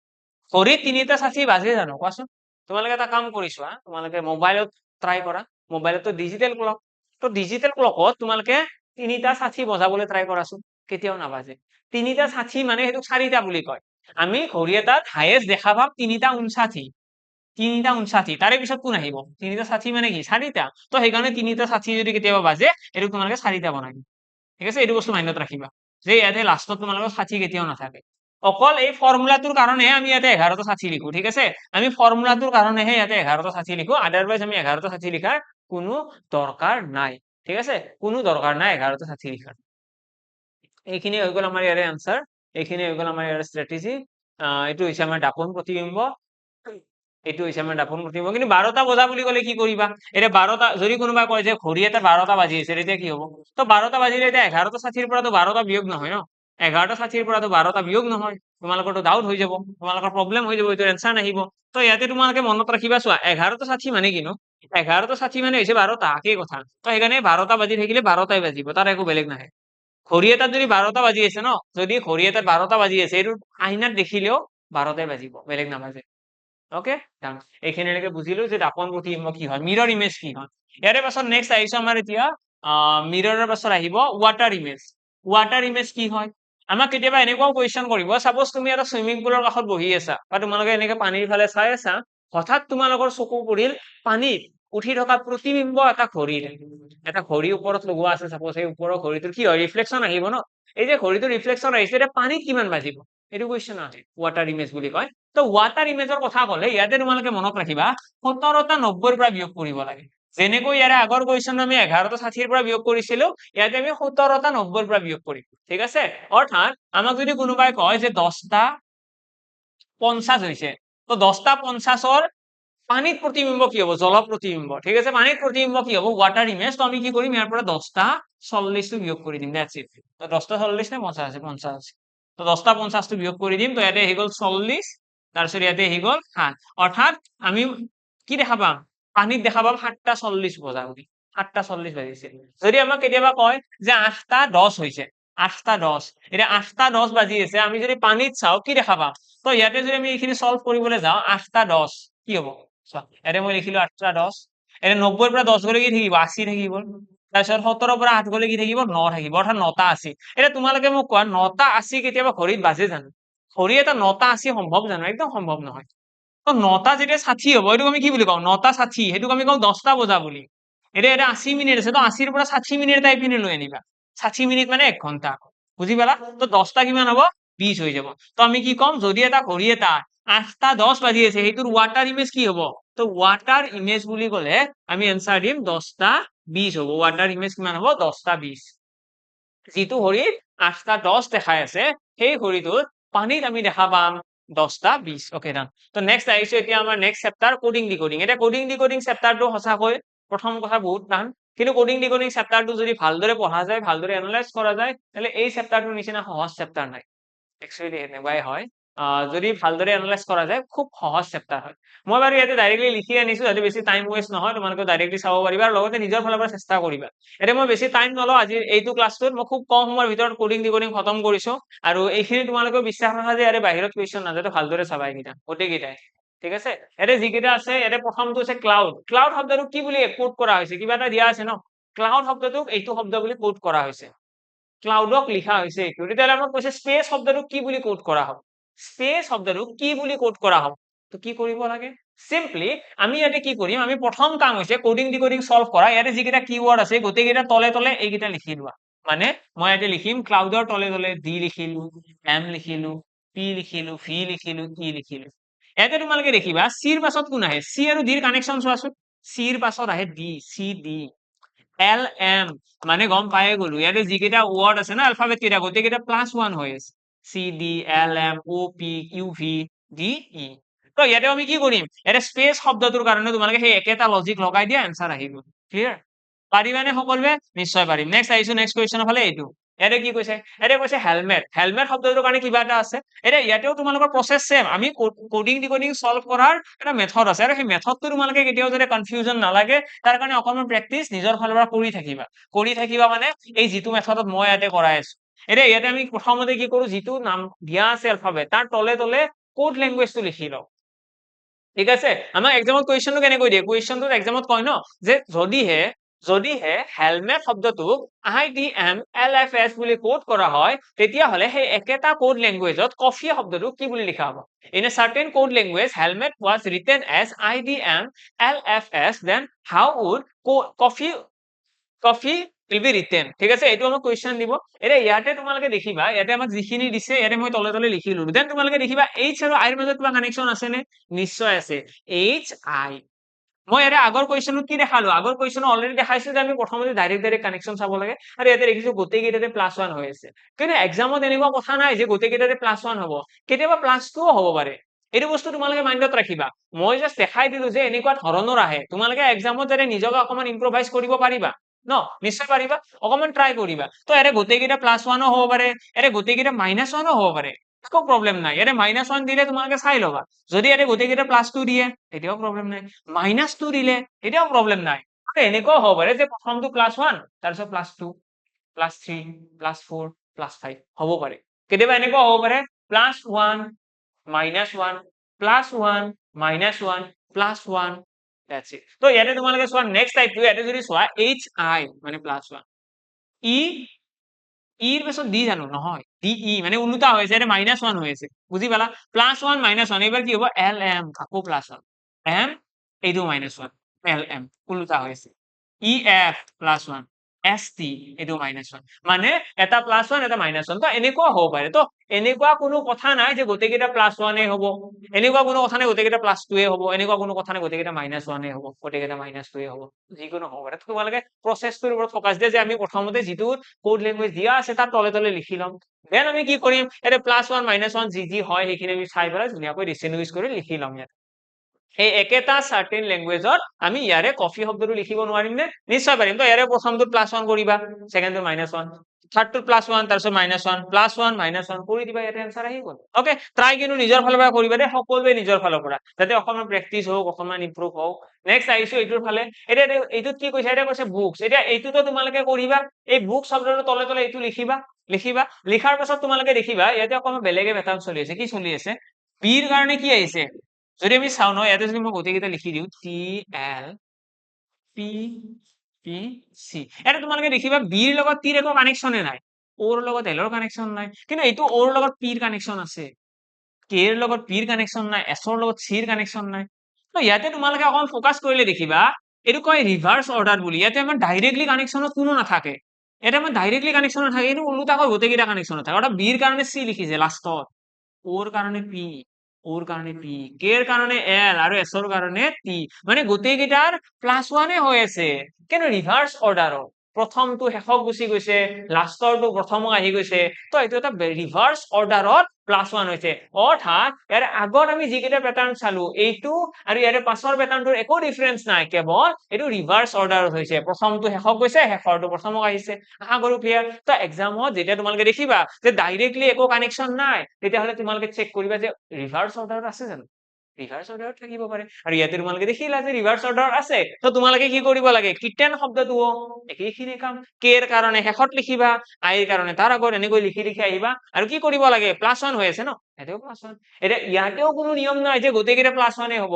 ঘড়ীত 3:60 বাজে জানো কোৱাচোন তোমালোকে এটা কাম কৰিছোৱা তোমালোকে মোবাইলত ট্ৰাই কৰা মোবাইলতো ডিজিটেল ক্লক তো ডিজিটেল ক্লকত তোমালোকে 3:60 বজাবলৈ ট্ৰাই কৰাচোন কেতিয়াও নাবাজে 3:60 মানে সেইটো 4টা বুলি কয় আমি ঘড়ী এটাত হাইয়েস্ট দেখা পাম 3:59 3:59 তাৰে পিছত কোন আহিব 3:60 মানে কি 4টা তো সেইকাৰণে 3:60 যদি কেতিয়াবা বাজে এইটো তোমালোকে 4টা বনাই ঠিক আছে এইটো বস্তু মাইনত ৰাখিবা যে ইয়াতে লাষ্টত তোমালোকৰ 60 কেতিয়াও নাথাকে অকল এই ফৰ্মুলাটোৰ কাৰণে আমি ইয়াতে 11:60 লিখো ঠিক আছে আমি ফৰ্মুলাটোৰ কাৰণেহে ইয়াতে 11:60 লিখো আদাৰৱাইজ আমি 11:60 লিখাৰ কোনো দৰকাৰ নাই ঠিক আছে কোনো দৰকাৰ নাই 11:60 লিখাৰ এইখিনি হৈ গ'ল আমাৰ ইয়াৰে আনসাৰ এইখিনি হৈ গ'ল আমাৰ ইয়াৰে ষ্ট্ৰেটেজি এইটো হৈছে আমাৰ দাপোন প্ৰতিবিম্ব এইটো হৈছে আমাৰ দাপোন প্ৰতিবিম্ব কিন্তু 12টা বজা বুলি ক'লে কি কৰিবা এতিয়া 12টা যদি কোনোবাই কয় যে ঘড়ী এটা 12টা বাজি আছে তেতিয়া কি হ'ব তো 12টা বাজিলে এতিয়া 11:60 পৰা তো 12টা বিয়োগ নহয় ন 11:60 পৰা তো 12টা বিয়োগ নহয় তোমালোকৰটো ডাউট হৈ যাব তোমালোকৰ প্ৰবলেম হৈ যাব এইটো এনসাৰ নাহিব তো ইয়াতে তোমালোকে মনত ৰাখিবা চোৱা 11:60 মানে কিনো 11:60 মানে হৈছে 12টা একেই কথা তো সেইকাৰণে 12টা বাজি থাকিলে 12টাই বাজিব তাৰ একো বেলেগ নাহে ঘড়ী এটাত যদি 12টা বাজি আছে ন যদি ঘড়ী এটাত 12টা বাজি আছে এইটো আইনাত দেখিলেও 12টাই বাজিব বেলেগ নাবাজে ওকে এইখিনিলৈকে বুজিলো যে দাপোন প্ৰতিবিম্ব কি হয় মিৰৰ ইমেজ কি হয় ইয়াৰে পাছত নেক্সট আহিছো আমাৰ এতিয়া মিৰৰৰ পাছত আহিব ৱাটাৰ ইমেজ কি হয় আমাক কেতিয়াবা এনেকুৱাও কুৱেশ্চন কৰিব সাপোজ তুমি এটা সুইমিং পুলৰ কাষত বহি আছা বা তোমালোকে এনেকে পানীৰ ফালে চাই আছা হঠাৎ তোমালোকৰ চকু পৰিল পানীত উঠি থকা প্ৰতিবিম্ব এটা ঘড়ী ওপৰত লগোৱা আছে সাপোজ এই ওপৰৰ ঘড়ীটোৰ কি হয় ৰিফ্লেকশন আহিব ন এই যে ঘড়ীটোৰ ৰিফ্লেকশন আহিছে এতিয়া পানীত কিমান বাজিব এইটো কুৱেশ্চন আহে ৱাটাৰ ইমেজ বুলি কয় তো ৱাটাৰ ইমেজৰ কথা ক'লে ইয়াতে তোমালোকে মনত ৰাখিবা 17টা 90 পৰা বিয়োগ কৰিব লাগে যেনেকৈ ইয়াৰে আগৰ কুৱেশ্চন আমি 11:60 পৰা বিয়োগ কৰিছিলো ইয়াতে আমি 17টা 90 পৰা বিয়োগ কৰিম ঠিক আছে অৰ্থাৎ আমাক যদি কোনোবাই কয় যে 10টা 50 হৈছে তো 10টা 50ৰ পানীত প্ৰতিবিম্ব কি হ'ব জল প্ৰতিবিম্ব ঠিক আছে পানীত প্ৰতিবিম্ব কি হ'ব ৱাটাৰ ইমেজ তো আমি কি কৰিম ইয়াৰ পৰা 10টা 40 টো বিয়োগ কৰি দিম দ্যাটস ইট তো 10টা 40 নে 50 আছে 50 আছে তো 10টা 50 টো বিয়োগ কৰি দিম তো ইয়াতে আহি গ'ল 40 তাৰপিছত ইয়াতে আহি গ'ল 7 অৰ্থাৎ আমি কি দেখা পাম পানীত দেখা পাম 7:40 বজা বুলি 7:40 বাজিছে যদি আমাক কেতিয়াবা কয় যে 8:10 হৈছে 8:10 এতিয়া 8:10 বাজি আছে আমি যদি পানীত চাওঁ কি দেখা পাম তো ইয়াতে যদি আমি এইখিনি সলভ কৰিবলৈ যাওঁ 8:10 কি হ'ব চোৱা ইয়াতে মই লিখিলো 8:10 এনে 90 পৰা 10 গলে কি থাকিব 80 থাকিব তাৰপিছত 17 পৰা 8 গলে কি থাকিব 9 থাকিব অৰ্থাৎ 9:80 এতিয়া তোমালোকে মোক কোৱা 9:80 কেতিয়াবা ঘড়ীত বাজে জানো ঘড়ী এটা 9:80 সম্ভৱ জানো একদম সম্ভৱ নহয় তো 9টা যেতিয়া 60 হ'ব এইটোক আমি কি বুলি কওঁ 9:60 সেইটোক আমি কওঁ 10টা বজা বুলি এতিয়া এটা 80 মিনিট আছে তো 80 ৰ পৰা 60 মিনিট এটা ইপিনে লৈ আনিবা 60 মিনিট মানে 1 ঘন্টা বুজি পালা তো 10টা কিমান হ'ব 20 হৈ যাব তো আমি কি কম যদি এটা ঘড়ী এটা 8:10 বাজি আছে সেইটোৰ ওয়াটাৰ ইমেজ কি হ'ব তো ওয়াটাৰ ইমেজ বুলি ক'লে আমি এনসাৰ দিম 10:20 হ'ব ওয়াটাৰ ইমেজ কিমান হ'ব 10:20 যিটো ঘড়ীত 8:10 দেখাই আছে সেই ঘড়ীটোত পানীত আমি দেখা পাম 10:20 ওকে ডান তো নেক্সট আহিছো এতিয়া আমাৰ নেক্সট চেপ্টাৰ কোডিং ডিকোডিং এটা কোডিং ডিকোডিং চেপ্টাৰটো সঁচাকৈ প্ৰথম কথা বহুত টান কিন্তু কোডিং ডিকোডিং চেপ্টাৰটো যদি ভালদৰে পঢ়া যায় ভালদৰে এনালাইজ কৰা যায় তাহলে এই চেপ্টাৰটোৰ নিচিনা সহজ চেপ্টাৰ নাই একচুয়ালি এনেকুৱাই হয় যদি ভালদৰে এনালাইজ কৰা যায় খুব সহজ চেপ্টাৰ হয় মই বাৰু ইয়াতে ডাইৰেক্টলি লিখি আনিছো যাতে বেছি টাইম ওয়েষ্ট নহয় তোমালোকে ডাইৰেক্টলি চাব পাৰিবা আৰু লগতে নিজৰ ফালৰ পৰা চেষ্টা কৰিবা এতিয়া মই বেছি টাইম নলওঁ আজি এইটো ক্লাছটোত মই খুব কম সময়ৰ ভিতৰত কোডিং ডিকোডিং খতম কৰিছো আৰু এইখিনি তোমালোকে বিশ্বাস ৰাখা যে ইয়াৰে বাহিৰত কুৱেশ্যন নাযায় ভালদৰে চাবা এইকেইটা গোটেইকেইটাই ঠিক আছে ইয়াতে যিকেইটা আছে ইয়াতে প্ৰথমটো আছে ক্লাউড ক্লাউড শব্দটো কি বুলি কোড কৰা হৈছে কিবা এটা দিয়া আছে ন ক্লাউড শব্দটোক এইটো শব্দ বুলি কোড কৰা হৈছে ক্লাউডক লিখা হৈছে এইটো তেতিয়াহ'লে আমাক কৈছে স্পেচ শব্দটো কি বুলি কোড কৰা হ'ব স্পেচ শব্দটো কি বুলি কোড কৰা হ'ব তো কি কৰিব লাগে সিম্পলি আমি ইয়াতে কি কৰিম আমি প্ৰথম কাম হৈছে কোডিং ডিকোডিং সলভ কৰা ইয়াতে যিকেইটা কিৱৰ্ড আছে গোটেইকেইটা তলে তলে এইকেইটা লিখি লোৱা মানে মই ইয়াতে লিখিম ক্লাউডৰ তলে তলে ডি লিখিলো এম লিখিলো পি লিখিলো ভি লিখিলো ই লিখিলো ইয়াতে তোমালোকে দেখিবা চিৰ পাছত কোন আহে চি আৰু ডিৰ কানেকশ্যন চোৱাচোন চিৰ পাছত আহে D C D L M মানে গম পায়ে গলো ইয়াতে যিকেইটা ওয়ার্ড আছে না অ্যালফাবেট কেইটা গোটেইকেইটা +1 হৈ আছে C D L M O P Q V D E তো ইয়াতে আমি কি কৰিম ইয়াতে স্পেস শব্দটোৰ কাৰণে তোমালোকে সেই একেটা লজিক লগাই দিয়া আনসাৰ আহিব ক্লিয়াৰ পাৰিবানে সকলোৱে নিশ্চয় পাৰিম নেক্সট আহিছো নেক্সট কুৱেশ্যনৰ ফালে এইটো ইয়াতে কি কৈছে ইয়াতে কৈছে হেলমেট হেলমেট শব্দটোৰ কাৰণে কিবা এটা আছে এতিয়া ইয়াতেও তোমালোকৰ প্ৰসেস সেম আমি কোডিং ডিকোডিং সলভ কৰাৰ এটা মেথড আছে আৰু সেই মেথডটো তোমালোকে কেতিয়াও যাতে কনফিউজন নালাগে তাৰ কাৰণে অকমান প্ৰেক্টিস নিজৰ ফালৰ পৰা কৰি থাকিবা মানে এই যিটো মেথডত মই ইয়াতে কৰাই আছো এতিয়া ইয়াতে আমি প্ৰথমতে কি কৰো যিটো নাম দিয়া আছে এলফাবেট তাৰ তলে তলে কোড ল্যাঙ্গুয়েজটো লিখি লও ঠিক আছে আমাৰ এক্সামত কুৱেশ্যনটো কেনেকৈ দিয়ে কুৱেশ্যনটো এক্সামত কয় ন যে যদিহে হেলমেট শব্দটোক IDMLFS বুলি কোড কৰা হয় তেতিয়াহলে সেই একেটা কোড ল্যাঙ্গুয়েজত কফি শব্দটোক কি বুলি লিখা হ'ব in a certain code language helmet was written as IDMLFS then how would coffee will be written ঠিক আছে এইটো আমাক কুৱেশ্যন দিব এতিয়া ইয়াতে তোমালোকে দেখিবা ইয়াতে আমাক যিখিনি দিছে ইয়াতে মই তলে তলে লিখিলো দেন তোমালোকে দেখিবা এইচ আৰু আইৰ মাজত কিবা কানেকশ্যন আছে নে নিশ্চয় আছে এইচ আই মই ইয়াতে আগৰ কুৱেশ্যনত কি দেখালো আগৰ কুৱেশ্যন অলৰেডি দেখাইছো যে আমি প্ৰথমতে ডাইৰেক্ট কানেকশ্যন চাব লাগে আৰু ইয়াতে দেখিছো গোটেইকেইটাতে +1 হৈ আছে কিন্তু এক্সামত এনেকুৱা কথা নাই যে গোটেইকেইটাতে +1 হ'ব কেতিয়াবা +2 হ'ব পাৰে এইটো বস্তু তোমালোকে মাইন্ডত ৰাখিবা মই জাস্ট দেখাই দিলো যে এনেকুৱা ধৰণৰ আহে তোমালোকে এক্সামত যাতে নিজকে অকমান ইম্প্ৰোভাইজ কৰিব পাৰিবা ন নিশ্চয় পাৰিবা অকমান ট্ৰাই কৰিবা তো ইয়াতে গোটেইকেইটা +1 হ'ব পাৰে ইয়াতে গোটেইকেইটা -1 হ'ব পাৰে একো প্ৰবলেম নাই ইয়াতে -1 দিলে তোমালোকে চাই ল'বা যদি ইয়াতে গোটেইকেইটা +2 দিয়ে তেতিয়াও প্ৰবলেম নাই -2 দিলে তেতিয়াও প্ৰবলেম নাই এনেকুৱাও হ'ব পাৰে যে প্ৰথমটো +1 তাৰপিছত +2 +3 +4 +5 হ'ব পাৰে কেতিয়াবা এনেকুৱা হ'ব পাৰে +1 -1 +1 -1 +1 that's it তো ইয়াতে তোমালোকে চোৱা নেক্সট টাইপটো ইয়াতে যদি চোৱা HI মানে +1 ইৰ পাছত ডি জানো নহয় ডি ই মানে উল্টা হৈছে এটা -1 হৈ আছে বুজি পালা +1 -1 এবাৰ কি হ'ব এল এম আকৌ +1 এম এইটো -1 এল এম উল্টা হৈছে ই এফ +1 এস টি এইটো -1 মানে এটা +1 এটা -1 তো এনেকুৱা হ'ব পাৰে তো এনেকুৱা কোনো কথা নাই যে গোটেইকেইটা +1 হ'ব এনেকুৱা কোনো কথা নাই গোটেইকেইটা +2 হ'ব এনেকুৱা কোনো কথা নাই গোটেইকেইটা -1 হ'ব গোটেইকেইটা -2 হ'ব যিকোনো হ'ব পাৰে তোমালোকে প্ৰসেসটোৰ ওপৰত ফকাস দিয়া যে আমি প্ৰথমতে যিটো কোড ল্যাঙ্গুয়েজ দিয়া আছে তাৰ তলে তলে লিখি লম দেন আমি কি কৰিম এটা +1 -1 যি হয় সেইখিনি আমি চাই পেলাই ধুনীয়াকৈ ডিসটিংগুইশ কৰি লিখি লম ইয়াত এই একেটা সাৰ্টেন ল্যাঙ্গুয়েজত আমি ইয়াৰে কফি শব্দটো লিখিব নোৱাৰিম নে নিশ্চয় পাৰিম তো ইয়াৰে প্ৰথমটো +1 কৰিবা সেকেন্ডটো -1 থাৰ্ডটোত +1 তাৰপিছত -1 +1 -1 কৰি দিবা ইয়াতে এনসাৰ আহি গ'ল ওকে ট্ৰাই কিন্তু নিজৰ ফালৰ পৰা কৰিবা দে সকলোৱে নিজৰ ফালৰ পৰা যাতে অকমান প্ৰেক্টিস হোক অকমান ইমপ্ৰুভ হোক নেক্সট আহিছো এইটোৰ ফালে এতিয়া এইটোত কি কৈছে এটা কৈছে বুকস এতিয়া এইটোতো তোমালোকে কৰিবা এই বুক শব্দটোৰ তলে তলে এইটো লিখিবা লিখাৰ পাছত তোমালোকে দেখিবা ইয়াতে অকমান বেলেগে পেটাৰ্ন চলি আছে কি চলি আছে বিৰ কাৰণে কি আহিছে যদি আমি চাও ন ইয়াতে যদি মই গোটেইকেইটা লিখি দিও টি এল পি পি সি এটা তোমালোকে দেখিবা বিৰ লগত টিৰ একো কানেকশনে নাই ওৰ লগত এলৰ কানেকশন নাই কিন্তু এইটো ওৰ লগত পিৰ কানেকশন আছে কেৰ লগত পিৰ কানেকশন নাই এছৰ লগত চিৰ কানেকশন নাই তো ইয়াতে তোমালোকে অকমান ফোকাস কৰিলে দেখিবা এইটো কয় ৰিভাৰ্স অৰ্ডাৰ বুলি ইয়াতে আমাৰ ডাইৰেক্টলি কানেকশনত কোনো নাথাকে এটা আমাৰ ডাইৰেক্টলি কানেকশন থাকে কিন্তু ওলোটাকৈ গোটেইকেইটা কানেকশন থাকে অৰ্থাৎ বিৰ কাৰণে সি লিখিছে লাষ্টত ওৰ কাৰণে পি ওৰ কাৰণে পি কেৰ কাৰণে এল আৰু এছৰ কাৰণে টি মানে গোটেইকেইটাৰ +1 হৈ আছে কিন্তু ৰিভাৰ্স অৰ্ডাৰত প্ৰথমটো শেষক গুচি গৈছে লাষ্টৰটো প্ৰথমক আহি গৈছে তো এইটো এটা ৰিভাৰ্স অৰ্ডাৰত +1 হৈছে অৰ্থাৎ ইয়াৰ আগত আমি যিকেইটা প্যাটাৰ্ন চালো এইটো আৰু ইয়াৰ পাছৰ প্যাটাৰ্নটোৰ একো ডিফাৰেন্স নাই কেৱল এইটো ৰিভাৰ্স অৰ্ডাৰত হৈছে প্ৰথমটো শেষক গৈছে শেষৰটো প্ৰথমক আহিছে আশা কৰো ক্লিয়াৰ তো এক্সামত যেতিয়া তোমালোকে দেখিবা যে ডাইৰেক্টলি একো কানেকশন নাই তেতিয়াহলে তোমালোকে চেক কৰিবা যে ৰিভাৰ্স অৰ্ডাৰত আছে জানো ৰিভাৰ্স অৰ্ডাৰত থাকিব পাৰে আৰু ইয়াতে তোমালোকে দেখিলা যে ৰিভাৰ্স অৰ্ডাৰত আছে তো তোমালোকে কি কৰিব লাগে কিটেন শব্দটো একেইখিনি কাম কেৰ কাৰণে শেষত লিখিবা আইৰ কাৰণে তাৰ আগত এনেকৈ লিখি লিখি আহিবা আৰু কি কৰিব লাগে +1 হৈ আছে ন এটাও +1 এটা ইয়াতেও কোনো নিয়ম নাই যে গোটেইকেইটা +1 হ'ব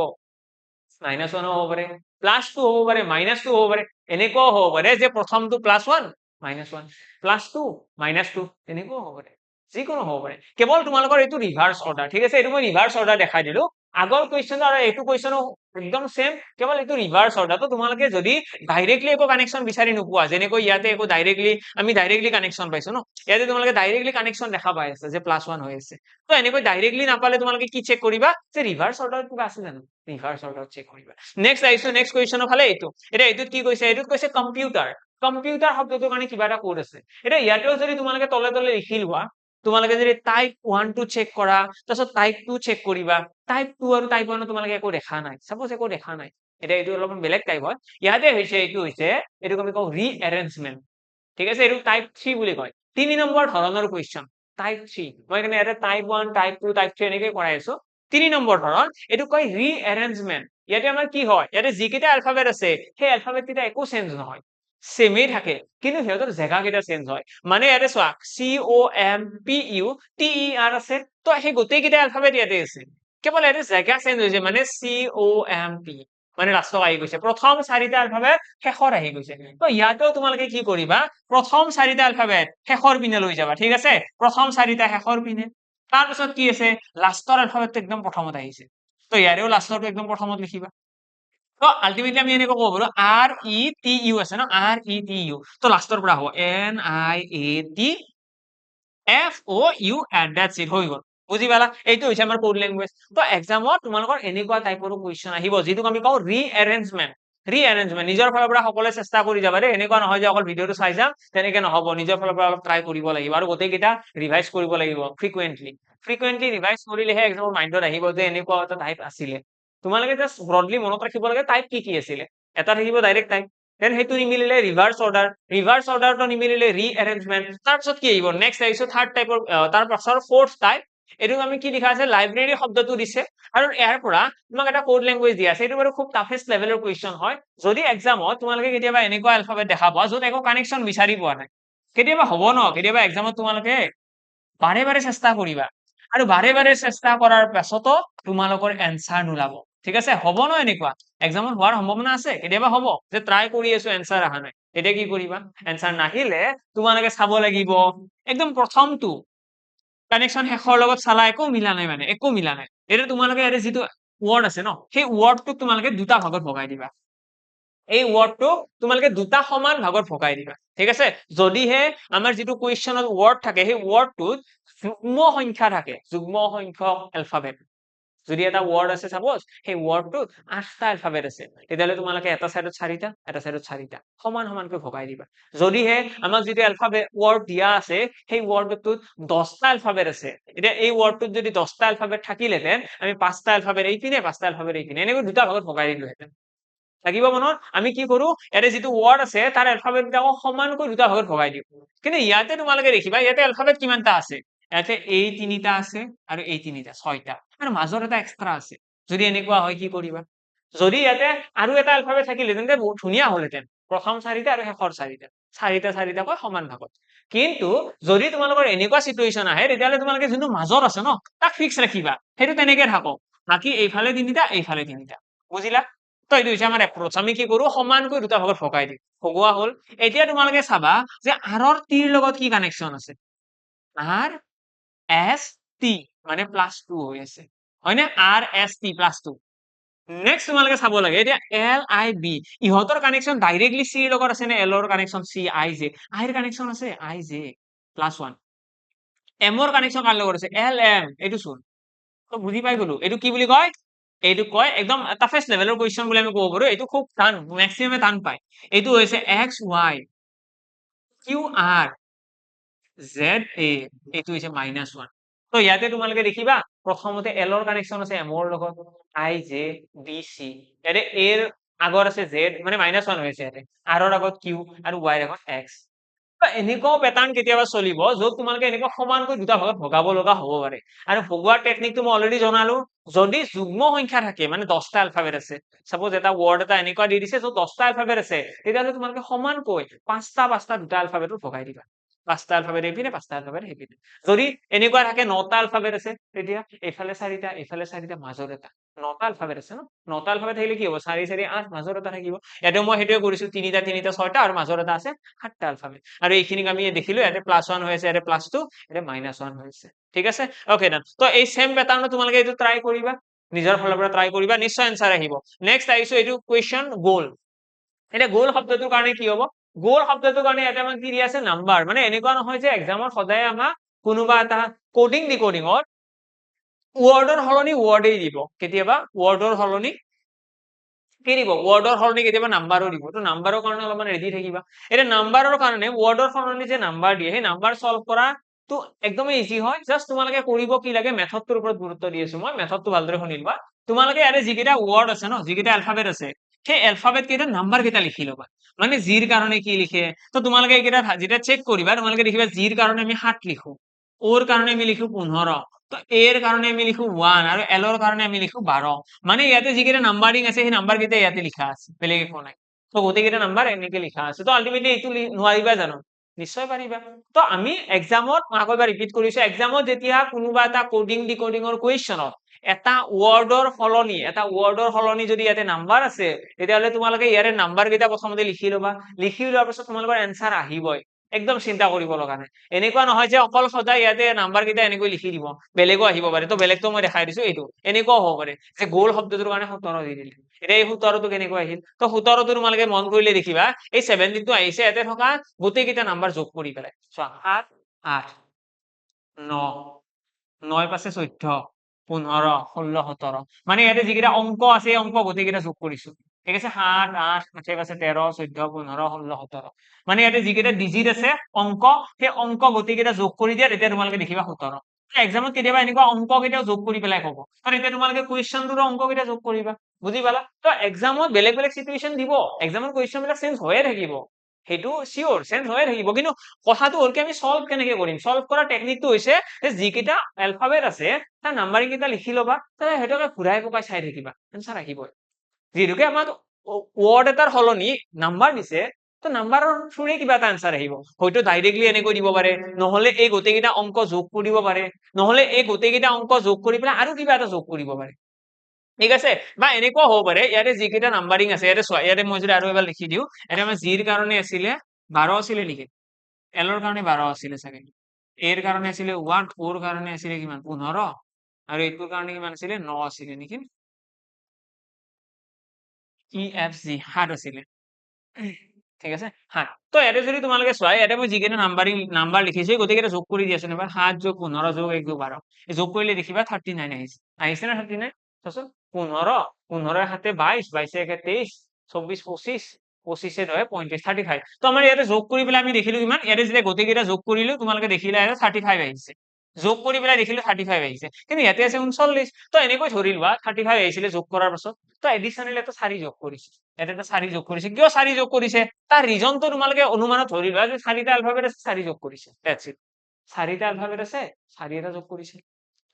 -1 হ'ব পাৰে +2 হ'ব পাৰে -2 হ'ব পাৰে এনেকুৱাও হ'ব পাৰে যে প্ৰথমটো +1 -1 +2 -2 এনেকুৱাও হ'ব পাৰে যিকোনো হ'ব পাৰে কেৱল তোমালোকৰ এইটো ৰিভাৰ্স অৰ্ডাৰ ঠিক আছে এইটো মই ৰিভাৰ্স অৰ্ডাৰ দেখাই দিলো আগৰ কুৱেশ্যন আৰু এইটো কুৱেশ্যনো একদম সেম কেৱল এইটো ৰিভাৰ্স অৰ্ডাৰ তো তোমালোকে যদি ডাইৰেক্টলি একো কানেকশন বিচাৰি নোপোৱা যেনেকৈ ইয়াতে একো ডাইৰেক্টলি আমি ডাইৰেক্টলি কানেকশন পাইছো ন ইয়াতে তোমালোকে ডাইৰেক্টলি কানেকশন দেখা পাই আছে যে +1 হৈ আছে তো এনেকৈ ডাইৰেক্টলি নাপালে তোমালোকে কি চেক কৰিবা যে ৰিভাৰ্স অৰ্ডাৰত কিবা আছে জানো ৰিভাৰ্স অৰ্ডাৰত চেক কৰিবা নেক্সট আহিছো নেক্সট কুৱেশ্যনৰ ফালে এইটো এতিয়া এইটোত কি কৈছে এইটোত কৈছে কম্পিউটাৰ কম্পিউটাৰ শব্দটোৰ কাৰণে কিবা এটা কোড আছে এতিয়া ইয়াতেও যদি তোমালোকে তলে তলে লিখি লোৱা তোমালোকে যদি টাইপ 1 টো চেক কৰা তাৰপিছত টাইপ 2 চেক কৰিবা টাইপ 2 আৰু টাইপ 1 তোমালোকে একো দেখা নাই সাপোজ একো দেখা নাই এটা এইটো অলপমান বেলেগ টাইপ হয় ইয়াতে হৈছে এইটো হৈছে এইটোক আমি কওঁ ৰিএৰেঞ্জমেন্ট ঠিক আছে এইটো টাইপ 3 বুলি কয় 3 নম্বৰ ধৰণৰ কুৱেশ্যন টাইপ 3 মই এখানে এটা টাইপ 1 টাইপ 2 টাইপ 3 এনেকৈ কৰাই আছো 3 নম্বৰ ধৰণ এইটো কয় ৰিএৰেঞ্জমেন্ট ইয়াতে আমাৰ কি হয় ইয়াতে যিকেইটা এলফাবেট আছে সেই এলফাবেট কেইটা একো চেঞ্জ নহয় সেমেই থাকে কিন্তু সিহঁতৰ জেগা কেইটা চেঞ্জ হয় মানে ইয়াতে চোৱা COMPUTER আছে তো সেই গোটেইকেইটা এলফাবেট ইয়াতে আছে কেৱল ইয়াতে জেগা চেঞ্জ হৈছে মানে COMP মানে লাষ্টত আহি গৈছে প্ৰথম চাৰিটা এলফাবেট শেষৰ আহি গৈছে তো ইয়াতেও তোমালোকে কি কৰিবা প্ৰথম চাৰিটা এলফাবেট শেষৰ পিনে লৈ যাবা ঠিক আছে প্ৰথম চাৰিটা শেষৰ পিনে তাৰ পিছত কি আছে লাষ্টৰ এলফাবেটটো একদম প্ৰথমত আহিছে তো ইয়াৰেও লাষ্টৰটো একদম প্ৰথমত লিখিবা তো আলটিমেটলি আমি এনেকৈ ক'ব পাৰো RETU আছে ন RETU তো লাষ্টৰ পৰা হ'ব NIATFOUN দ্যাটস ইট হৈ গ'ল বুজি পালা এইটো হৈছে আমাৰ কোড ল্যাঙ্গুয়েজ তো এক্সামত তোমালোকৰ এনেকুৱা টাইপৰ কুৱেশ্যন আহিব যেটোক আমি কওঁ ৰিএৰেঞ্জমেন্ট নিজৰ ফালৰ পৰা সকলোৱে চেষ্টা কৰি যাবা দেই এনেকুৱা নহয় যে অকল ভিডিঅটো চাই যাম তেনেকে নহব নিজৰ ফালৰ পৰা অলপ ট্ৰাই কৰিব লাগিব আৰু গোটেইকেইটা ৰিভাইজ কৰিব লাগিব ফ্ৰিকুৱেন্টলি ৰিভাইজ কৰিলেহে এক্সামৰ মাইণ্ডত আহিব যে এনেকুৱা এটা টাইপ আছিলে তোমালোকে জাস্ট ব্ৰডলি মনত ৰাখিব লাগে টাইপ কি আছিলে এটা থাকিব ডাইৰেক্ট টাইপ দেন সেইটো নিমিলিলে ৰিভাৰ্স অৰ্ডাৰটো নিমিলিলে ৰিএৰেঞ্জমেন্ট তাৰপিছত কি আহিব নেক্সট আহিছো থাৰ্ড টাইপৰ তাৰ পাছৰ ফোৰ্থ টাইপ এইটোক আমি কি লিখা আছে লাইব্ৰেৰী শব্দটো দিছে আৰু ইয়াৰ পৰা তোমাক এটা কোড ল্যাঙ্গুয়েজ দিয়া আছে এইটো বাৰু খুব টাফেষ্ট লেভেলৰ কুৱেশ্যন হয় যদি এক্সামত তোমালোকে কেতিয়াবা এনেকুৱা এলফাবেট দেখা পোৱা য'ত একো কানেকশন বিচাৰি পোৱা নাই কেতিয়াবা হ'ব ন কেতিয়াবা এক্সামত তোমালোকে বাৰে বাৰে চেষ্টা কৰিবা আৰু বাৰে বাৰে চেষ্টা কৰাৰ পাছতো তোমালোকৰ এনসাৰ নোলাব ঠিক আছে হ'ব ন এনেকুৱা এক্সামত হোৱাৰ সম্ভাৱনা আছে কেতিয়াবা হ'ব যে ট্ৰাই কৰি আছো এনসাৰ অহা নাই এতিয়া কি কৰিবা এনসাৰ নাহিলে তোমালোকে চাব লাগিব একদম প্ৰথমটো কানেকশন শেষৰ লগত চালা একো মিলা নাই মানে একো মিলা নাই এতিয়া তোমালোকে ইয়াতে যিটো ৱৰ্ড আছে ন সেই ৱৰ্ডটোক তোমালোকে দুটা ভাগত ভগাই দিবা এই ৱৰ্ডটো তোমালোকে দুটা সমান ভাগত ভগাই দিবা ঠিক আছে যদিহে আমাৰ যিটো কুৱেশ্যনত ৱৰ্ড থাকে সেই ৱৰ্ডটোত যুগ্ম সংখ্যা থাকে যুগ্ম সংখ্যক এলফাবেট যদি এটা ৱৰ্ড আছে সাপোজ সেই ৱৰ্ডটোত 8টা এলফাবেট আছে তেতিয়াহ'লে তোমালোকে এটা সাইডত 4টা এটা সাইডত 4টা সমান সমানকৈ ভগাই দিবা যদিহে আমাক যিটো এলফাবেট ৱৰ্ড দিয়া আছে সেই ৱৰ্ডটোত 10টা এলফাবেট আছে এতিয়া এই ৱৰ্ডটোত যদি 10টা এলফাবেট থাকিলেহেঁতেন আমি 5টা এলফাবেট এইপিনে 5টা এলফাবেট এইপিনে এনেকৈ দুটা ভাগত ভগাই দিলোহেঁতেন লাগিব মনত আমি কি কৰো ইয়াতে যিটো ৱৰ্ড আছে তাৰ এলফাবেট বিলাকক সমানকৈ দুটা ভাগত ভগাই দিওঁ কিন্তু ইয়াতে তোমালোকে দেখিবা ইয়াতে এলফাবেট কিমানটা আছে ইয়াতে এই তিনিটা আছে আৰু এই তিনিটা ছয়টা আৰু মাজত এটা এক্সট্ৰা আছে যদি এনেকুৱা হয় কি কৰিবা যদি ইয়াতে আৰু এটা এলফাবেট থাকিলে তেন্তে বহুত ধুনীয়া হ'লহেঁতেন প্ৰথম চাৰিটা আৰু শেষৰ চাৰিটা চাৰিটাকৈ সমান ভাগত কিন্তু যদি তোমালোকৰ এনেকুৱা চিটুৱেশ্যন আহে তেতিয়াহ'লে তোমালোকে যোনটো মাজত আছে ন তাক ফিক্স ৰাখিবা সেইটো তেনেকে থাকক বাকী এইফালে তিনিটা বুজিলা তো এইটো হৈছে আমাৰ এপ্ৰচ আমি কি কৰো সমানকৈ দুটা ভাগত ভগাই দিওঁ ভগোৱা হ'ল এতিয়া তোমালোকে চাবা যে আৰৰ টিৰ লগত কি কানেকশ্যন আছে আৰ এছ টি মানে +2 হৈ আছে হয়নে আৰ এছ টি +2 নেক্সট তোমালোকে চাব লাগে এতিয়া এল আই বি ইহঁতৰ কানেকশ্যন ডাইৰেক্টলি চিৰ লগত আছে নে এলৰ কানেকশ্যন চি আই জে আইৰ কানেকশ্যন আছে আই জে +1 এমৰ কানেকশ্যন কাৰ লগত আছে এল এম এইটো চোন তো বুজি পাই গলো এইটো কি বুলি কয় এইটো কয় একদম টাফেষ্ট লেভেলৰ কুৱেশ্যন বুলি আমি ক'ব পাৰো এইটো খুব টান মেক্সিমামে টান পায় এইটো হৈছে X Y Q R Z A এইটো হৈছে -1 তো ইয়াতে তোমালোকে দেখিবা প্ৰথমতে এলৰ কানেকশ্যন আছে এমৰ লগত আই জে বি চি ইয়াতে এৰ আগত আছে জেড মানে -1 হৈ আছে ইয়াতে আৰৰ আগত কিউ আৰু ৱাইৰ আগত এক্স এনেকুৱাও পেটাৰ্ণ কেতিয়াবা চলিব য'ত তোমালোকে এনেকুৱা সমানকৈ দুটা ভাগত ভগাব লগা হ'ব পাৰে আৰু ভগোৱাৰ টেকনিকটো মই অলৰেডি জনালো যদি যুগ্ম সংখ্যা থাকে মানে 10টা এলফাবেট আছে সাপোজ এটা ৱৰ্ড এটা এনেকুৱা দি দিছে য'ত 10টা এলফাবেট আছে তেতিয়াহ'লে তোমালোকে সমানকৈ পাঁচটা দুটা এলফাবেটত ভগাই দিবা 5টা এলফাবেট এইপিনে 5টা এলফাবেট সেইপিনে যদি এনেকুৱা থাকে 9টা এলফাবেট আছে তেতিয়া এইফালে 4টা মাজত এটা 9টা এলফাবেট আছে ন 9টা এলফাবেট থাকিলে কি হ'ব 4 4 8 মাজত এটা থাকিব ইয়াতে মই সেইটোৱে কৰিছো 3টা 6টা আৰু মাজত এটা আছে 7টা এলফাবেট আৰু এইখিনিক আমি দেখিলো ইয়াতে +1 হৈ আছে ইয়াতে +2 ইয়াতে -1 হৈ আছে ঠিক আছে ওকে ডান তো এই সেম প্যাটাৰ্ণত তোমালোকে এইটো ট্ৰাই কৰিবা নিজৰ ফালৰ পৰা ট্ৰাই কৰিবা নিশ্চয় এনসাৰ আহিব নেক্সট আহিছো এইটো কুৱেশ্যন গোল এটা গোল শব্দটোৰ কাৰণে কি হ'ব গোল শব্দটোৰ কাৰণে ইয়াতে আমাক কি দিয়া আছে নাম্বাৰ মানে এনেকুৱা নহয় যে এক্সামত সদায় আমাক কোনোবা এটা কোডিং ডিকোডিঙৰ ৱৰ্ডৰ সলনি ৱৰ্ডেই দিব কেতিয়াবা ৱৰ্ডৰ সলনি কি দিব ৱৰ্ডৰ সলনি কেতিয়াবা নাম্বাৰো দিব তো নাম্বাৰৰ কাৰণে অলপমান ৰেডি থাকিবা এতিয়া নাম্বাৰৰ কাৰণে ৱৰ্ডৰ সলনি যে নাম্বাৰ দিয়ে সেই নাম্বাৰ সলভ কৰা তো একদমেই ইজি হয় জাস্ট তোমালোকে কৰিব কি লাগে মেথডটোৰ ওপৰত গুৰুত্ব দি আছো মই মেথডটো ভালদৰে শুনি লোৱা তোমালোকে ইয়াতে যিকেইটা ৱৰ্ড আছে ন যিকেইটা এলফাবেট আছে সেই এলফাবেট কেইটা নাম্বাৰ কেইটা লিখি ল'বা মানে জিৰ কাৰণে কি লিখে তো তোমালোকে এইকেইটা যেতিয়া চেক কৰিবা তোমালোকে দেখিবা জিৰ কাৰণে আমি 7 লিখো ওৰ কাৰণে আমি লিখো 15 তো এৰ কাৰণে আমি লিখো 1 আৰু এলৰ কাৰণে আমি লিখো 12 মানে ইয়াতে যিকেইটা নাম্বাৰিং আছে সেই নাম্বাৰ কেইটা ইয়াতে লিখা আছে বেলেগ একো নাই তো গোটেইকেইটা নাম্বাৰ এনেকে লিখা আছে তো আলটিমেটলি এইটো নোৱাৰিবা জানো নিশ্চয় পাৰিবা তো আমি এক্সামত মই আকৌ এবাৰ ৰিপিট কৰিছো এক্সামত যেতিয়া কোনোবা এটা কোডিং ডিকোডিঙৰ কুৱেশ্যনত এটা ৱৰ্ডৰ সলনি যদি ইয়াতে নাম্বাৰ আছে তেতিয়াহ'লে তোমালোকে ইয়াৰে নাম্বাৰ কেইটা প্ৰথমতে লিখি ল'বা লিখি লোৱাৰ পিছত তোমালোকৰ এনসাৰ আহিবই একদম চিন্তা কৰিব লগা নাই এনেকুৱা নহয় যে অকল সদায় ইয়াতে নাম্বাৰ কেইটা এনেকৈ লিখি দিব বেলেগো আহিব পাৰে তো বেলেগটো মই দেখাই দিছো এইটো এনেকুৱাও হ'ব পাৰে যে গোল শব্দটোৰ কাৰণে 17 দি দিলে এতিয়া এই 17টো কেনেকৈ আহিল তো 17টো তোমালোকে মন কৰিলে দেখিবা এই 17টো আহিছে ইয়াতে থকা গোটেইকেইটা নাম্বাৰ যোগ কৰি পেলাই চোৱা 7 8 9 9 5 14 15 16 17 মানে ইয়াতে যিকেইটা অংক আছে এই অংক গোটেইকেইটা যোগ কৰিছো ঠিক আছে 7 8 5 5 13 14 15 16 17 মানে ইয়াতে যিকেইটা ডিজিট আছে অংক সেই অংক গোটেইকেইটা যোগ কৰি দিয়া তেতিয়া তোমালোকে দেখিবা 17 এক্সামত কেতিয়াবা এনেকুৱা অংক কেইটাও যোগ কৰি পেলাই ক'ব কাৰণ এতিয়া তোমালোকে কুৱেশ্যনটোৰ অংক কেইটা যোগ কৰিবা বুজি পালা তো এক্সামত বেলেগ বেলেগ চিটুৱেশ্যন দিব এক্সামত কুৱেশ্যন বিলাক চেঞ্জ হৈয়ে থাকিব সেইটো চিয়ৰ চেঞ্জ হৈয়ে থাকিব কিন্তু কথাটো হ'ল কি আমি সলভ কেনেকে কৰিম সলভ কৰাৰ টেকনিকটো হৈছে যে যিকেইটা এলফাবেট আছে তাৰ নাম্বাৰিং কেইটা লিখি ল'বা তাৰপিছত সেইটোকে ঘূৰাই পকাই চাই থাকিবা এনসাৰ আহিবই যিহেতুকে আমাক ৱৰ্ড এটাৰ সলনি নাম্বাৰ দিছে তো নাম্বাৰৰ থ্ৰুৰে কিবা এটা এনসাৰ আহিব হয়তো ডাইৰেক্টলি এনেকৈ দিব পাৰে নহলে এই গোটেইকেইটা অংক যোগ কৰিব পাৰে নহলে এই গোটেইকেইটা অংক যোগ কৰি পেলাই আৰু কিবা এটা যোগ কৰিব পাৰে ঠিক আছে বা এনেকুৱা হ'ব পাৰে ইয়াতে যিকেইটা নাম্বাৰিং আছে ইয়াতে চোৱা ইয়াতে মই যদি আৰু এবাৰ লিখি দিওঁ ইয়াতে আমাৰ জিৰ কাৰণে আছিলে 12 আছিলে নেকি এলৰ কাৰণে 12 আছিলে চাগে এৰ কাৰণে আছিলে 1 ওৰ কাৰণে আছিলে কিমান 15 আৰু এইটোৰ কাৰণে কিমান আছিলে 9 আছিলে নেকি EFG 7 আছিলে ঠিক আছে 7 তো ইয়াতে যদি তোমালোকে চোৱা ইয়াতে মই যিকেইটা নাম্বাৰ লিখিছো গোটেইকেইটা যোগ কৰি দি আছো নাম্বাৰ 7 যোগ 15 যোগ 1 যোগ 12 যোগ কৰিলে দেখিবা 39 আহিছে আহিছে না 39 চোৱাচোন 15 15 হাতে 22 22 একে 23 24 25 25 এ 35 35 তো আমাৰ ইয়াতে যোগ কৰি পেলাই আমি দেখিলো কিমান ইয়াতে যেতিয়া গোটেইকেইটা যোগ কৰিলো তোমালোকে দেখিলা ইয়াতে 35 আহিছে যোগ কৰি পেলাই দেখিলো 35 আহিছে কিন্তু ইয়াতে আছে 39 তো এনেকৈ ধৰি লোৱা 35 আহিছিলে যোগ কৰাৰ পাছত তো এডিশনাল এটা 4 যোগ কৰিছে ইয়াতে এটা 4 যোগ কৰিছে কিয় 4 যোগ কৰিছে তাৰ ৰিজনটো তোমালোকে অনুমানত ধৰি লোৱা যে 4টা আলফাবেট আছে 4 যোগ কৰিছে দ্যাটস ইট 4টা আলফাবেট আছে 4 এটা যোগ কৰিছে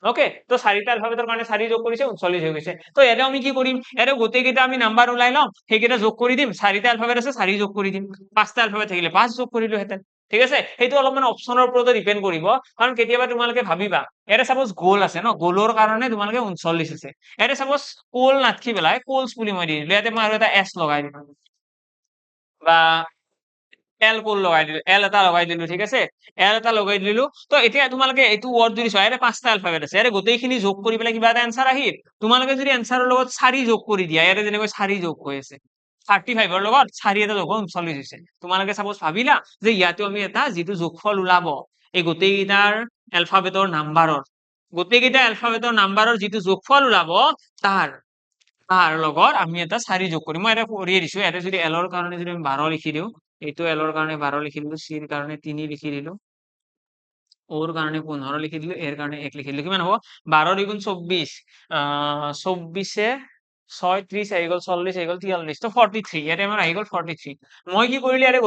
ওকে তো 4টা আলফাবেটৰ কাৰণে 4 যোগ কৰিছে 39 হৈ গৈছে তো ইয়াতে আমি কি কৰিম ইয়াতে গোটেইকেইটা আমি নাম্বাৰ ওলাই লম সেইকেইটা যোগ কৰি দিম 4টা আলফাবেট আছে 4 যোগ কৰি দিম 5টা আলফাবেট থাকিলে 5 যোগ কৰিলো হেতেন ঠিক আছে সেইটো অলপমান অপচনৰ ওপৰত ডিপেন্ড কৰিব কাৰণ কেতিয়াবা তোমালোকে ভাবিবা ইয়াতে সাপোজ গোল আছে ন গোলৰ কাৰণে তোমালোকে 39 আছে ইয়াতে সাপোজ কোল নাথকি পেলাই কোলস বুলি মই দি দিলো ইয়াতে মই আৰু এটা এস লগাই দিম বা এল কোল লগাই দিলো এল এটা লগাই দিলো ঠিক আছে এল এটা লগাই দিলো তো এতিয়া তোমালোকে এইটো ওয়ার্ড যদি চাই ইয়াতে 5টা আলফাবেট আছে ইয়াতে গোটেইখিনি যোগ কৰি পেলাই কিবা এটা এনসাৰ আহিল তোমালোকে যদি এনসাৰৰ লগত 4 যোগ কৰি দিয়া ইয়াতে যেনেকৈ 4 যোগ হৈ আছে 35 ৰ লগত 4 এটা যোগ 39 হৈছে তোমালোকে সাপোজ ভাবিলা যে ইয়াতে আমি এটা যেটো যোগফল ওলাব এই গোটেইকেইটাৰ এলফাবেটৰ নাম্বাৰৰ গোটেইকেইটা এলফাবেটৰ নাম্বাৰৰ যেটো যোগফল ওলাব তাৰ লগত আমি এটা 4 যোগ কৰিম মই এটা কৰিয়ে দিছো ইয়াতে যদি এলৰ কাৰণে যদি আমি 12 লিখি দিও এইটো এলৰ কাৰণে 12 লিখি দিলো সিৰ কাৰণে 3 লিখি দিলো ওৰ কাৰণে 15 লিখি দিলো এৰ কাৰণে 1 লিখি দিলো কিমান হ'ব 12 দ্বিগুণ 24 24 এ 6 30 আহি গল 40 আহি গল 43 তো 43 ইয়াতে আমাৰ আহি গল 43 মই কি কৰিলো ইয়াতে